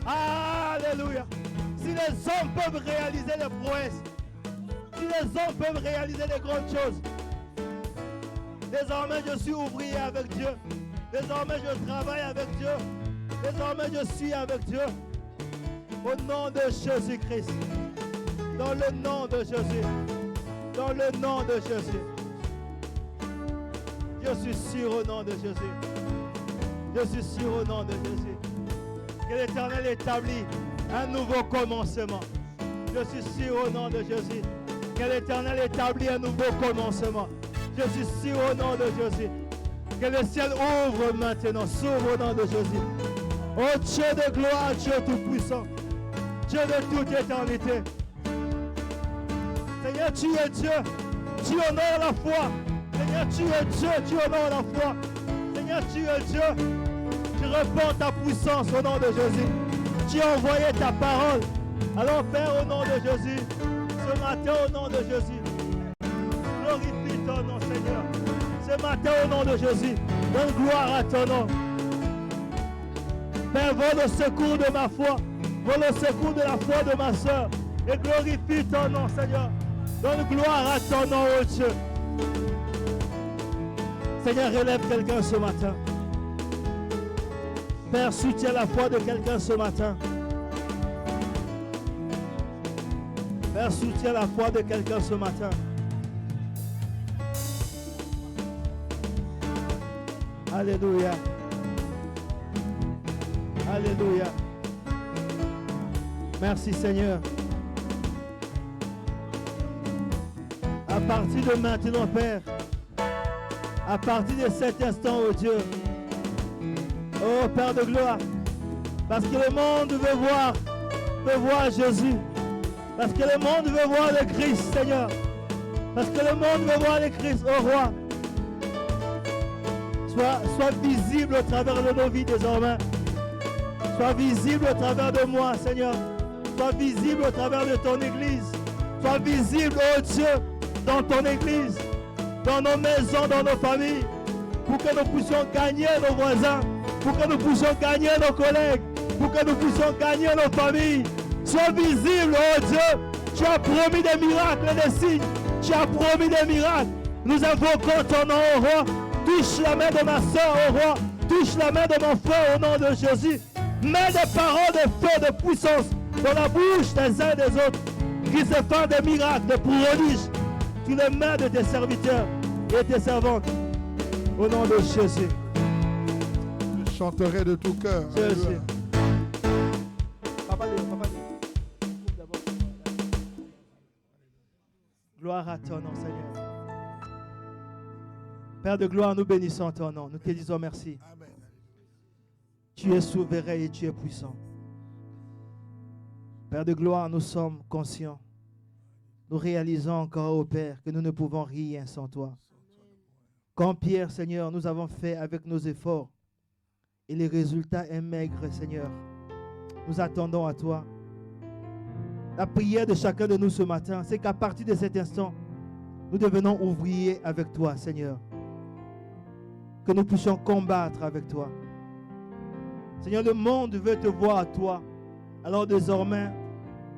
Alléluia. Si les hommes peuvent réaliser les prouesses, si les hommes peuvent réaliser les grandes choses, désormais je suis ouvrier avec Dieu. Désormais je travaille avec Dieu. Désormais je suis avec Dieu. Au nom de Jésus-Christ. Dans le nom de Jésus. Dans le nom de Jésus. Je suis sûr au nom de Jésus. Je suis sûr au nom de Jésus que l'Éternel établit un nouveau commencement. Je suis sûr au nom de Jésus que l'Éternel établit un nouveau commencement. Je suis sûr au nom de Jésus que le ciel ouvre maintenant, s'ouvre au nom de Jésus. Oh Dieu de gloire, Dieu tout-puissant, Dieu de toute éternité. Seigneur, tu es Dieu, tu honores la foi. Seigneur, tu es Dieu, tu honores la foi. Seigneur, tu es Dieu. Tu répands ta puissance au nom de Jésus. Tu as envoyé ta parole. Alors Père, au nom de Jésus, ce matin au nom de Jésus, glorifie ton nom Seigneur. Ce matin au nom de Jésus, donne gloire à ton nom. Père, va au secours de ma foi. Va au secours de la foi de ma soeur. Et glorifie ton nom Seigneur. Donne gloire à ton nom, oh Dieu. Seigneur, relève quelqu'un ce matin. Père, soutiens la foi de quelqu'un ce matin. Père, soutiens la foi de quelqu'un ce matin. Alléluia. Alléluia. Merci Seigneur. À partir de maintenant, Père, à partir de cet instant, oh Dieu, oh Père de gloire, parce que le monde veut voir Jésus, parce que le monde veut voir le Christ, Seigneur, parce que le monde veut voir le Christ, oh Roi. Sois visible au travers de nos vies désormais. Sois visible au travers de moi, Seigneur. Sois visible au travers de ton Église. Sois visible, oh Dieu, dans ton Église, dans nos maisons, dans nos familles, pour que nous puissions gagner nos voisins, pour que nous puissions gagner nos collègues, pour que nous puissions gagner nos familles. Sois visible, oh Dieu. Tu as promis des miracles et des signes. Tu as promis des miracles. Nous invoquons ton nom, oh Roi. Touche la main de ma soeur, oh Roi. Touche la main de mon frère au nom de Jésus. Mets des paroles de feu, de puissance dans la bouche des uns et des autres, qui se font des miracles, des prodiges, sur les mains de tes serviteurs. et tes servantes. Au nom de Jésus. Je chanterai de tout cœur. Jésus. Alléluia. Papa, d'abord. Gloire à ton nom, Seigneur. Père de gloire, nous bénissons ton nom. Nous te disons merci. Amen. Tu es souverain et tu es puissant. Père de gloire, nous sommes conscients. Nous réalisons encore, ô Père, que nous ne pouvons rien sans toi. Comme Pierre, Seigneur, nous avons fait avec nos efforts. Et le résultat est maigre, Seigneur. Nous attendons à toi. La prière de chacun de nous ce matin, c'est qu'à partir de cet instant, nous devenons ouvriers avec toi, Seigneur. Que nous puissions combattre avec toi. Seigneur, le monde veut te voir à toi. Alors désormais,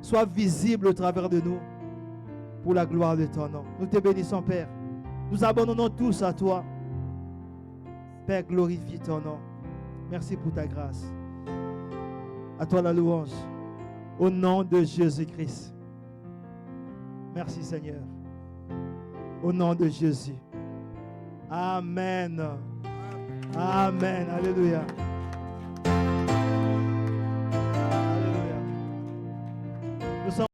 sois visible au travers de nous pour la gloire de ton nom. Nous te bénissons, Père. Nous abandonnons tous à toi. Père, glorifie ton nom. Merci pour ta grâce. À toi la louange. Au nom de Jésus-Christ. Merci, Seigneur. Au nom de Jésus. Amen. Amen. Alléluia.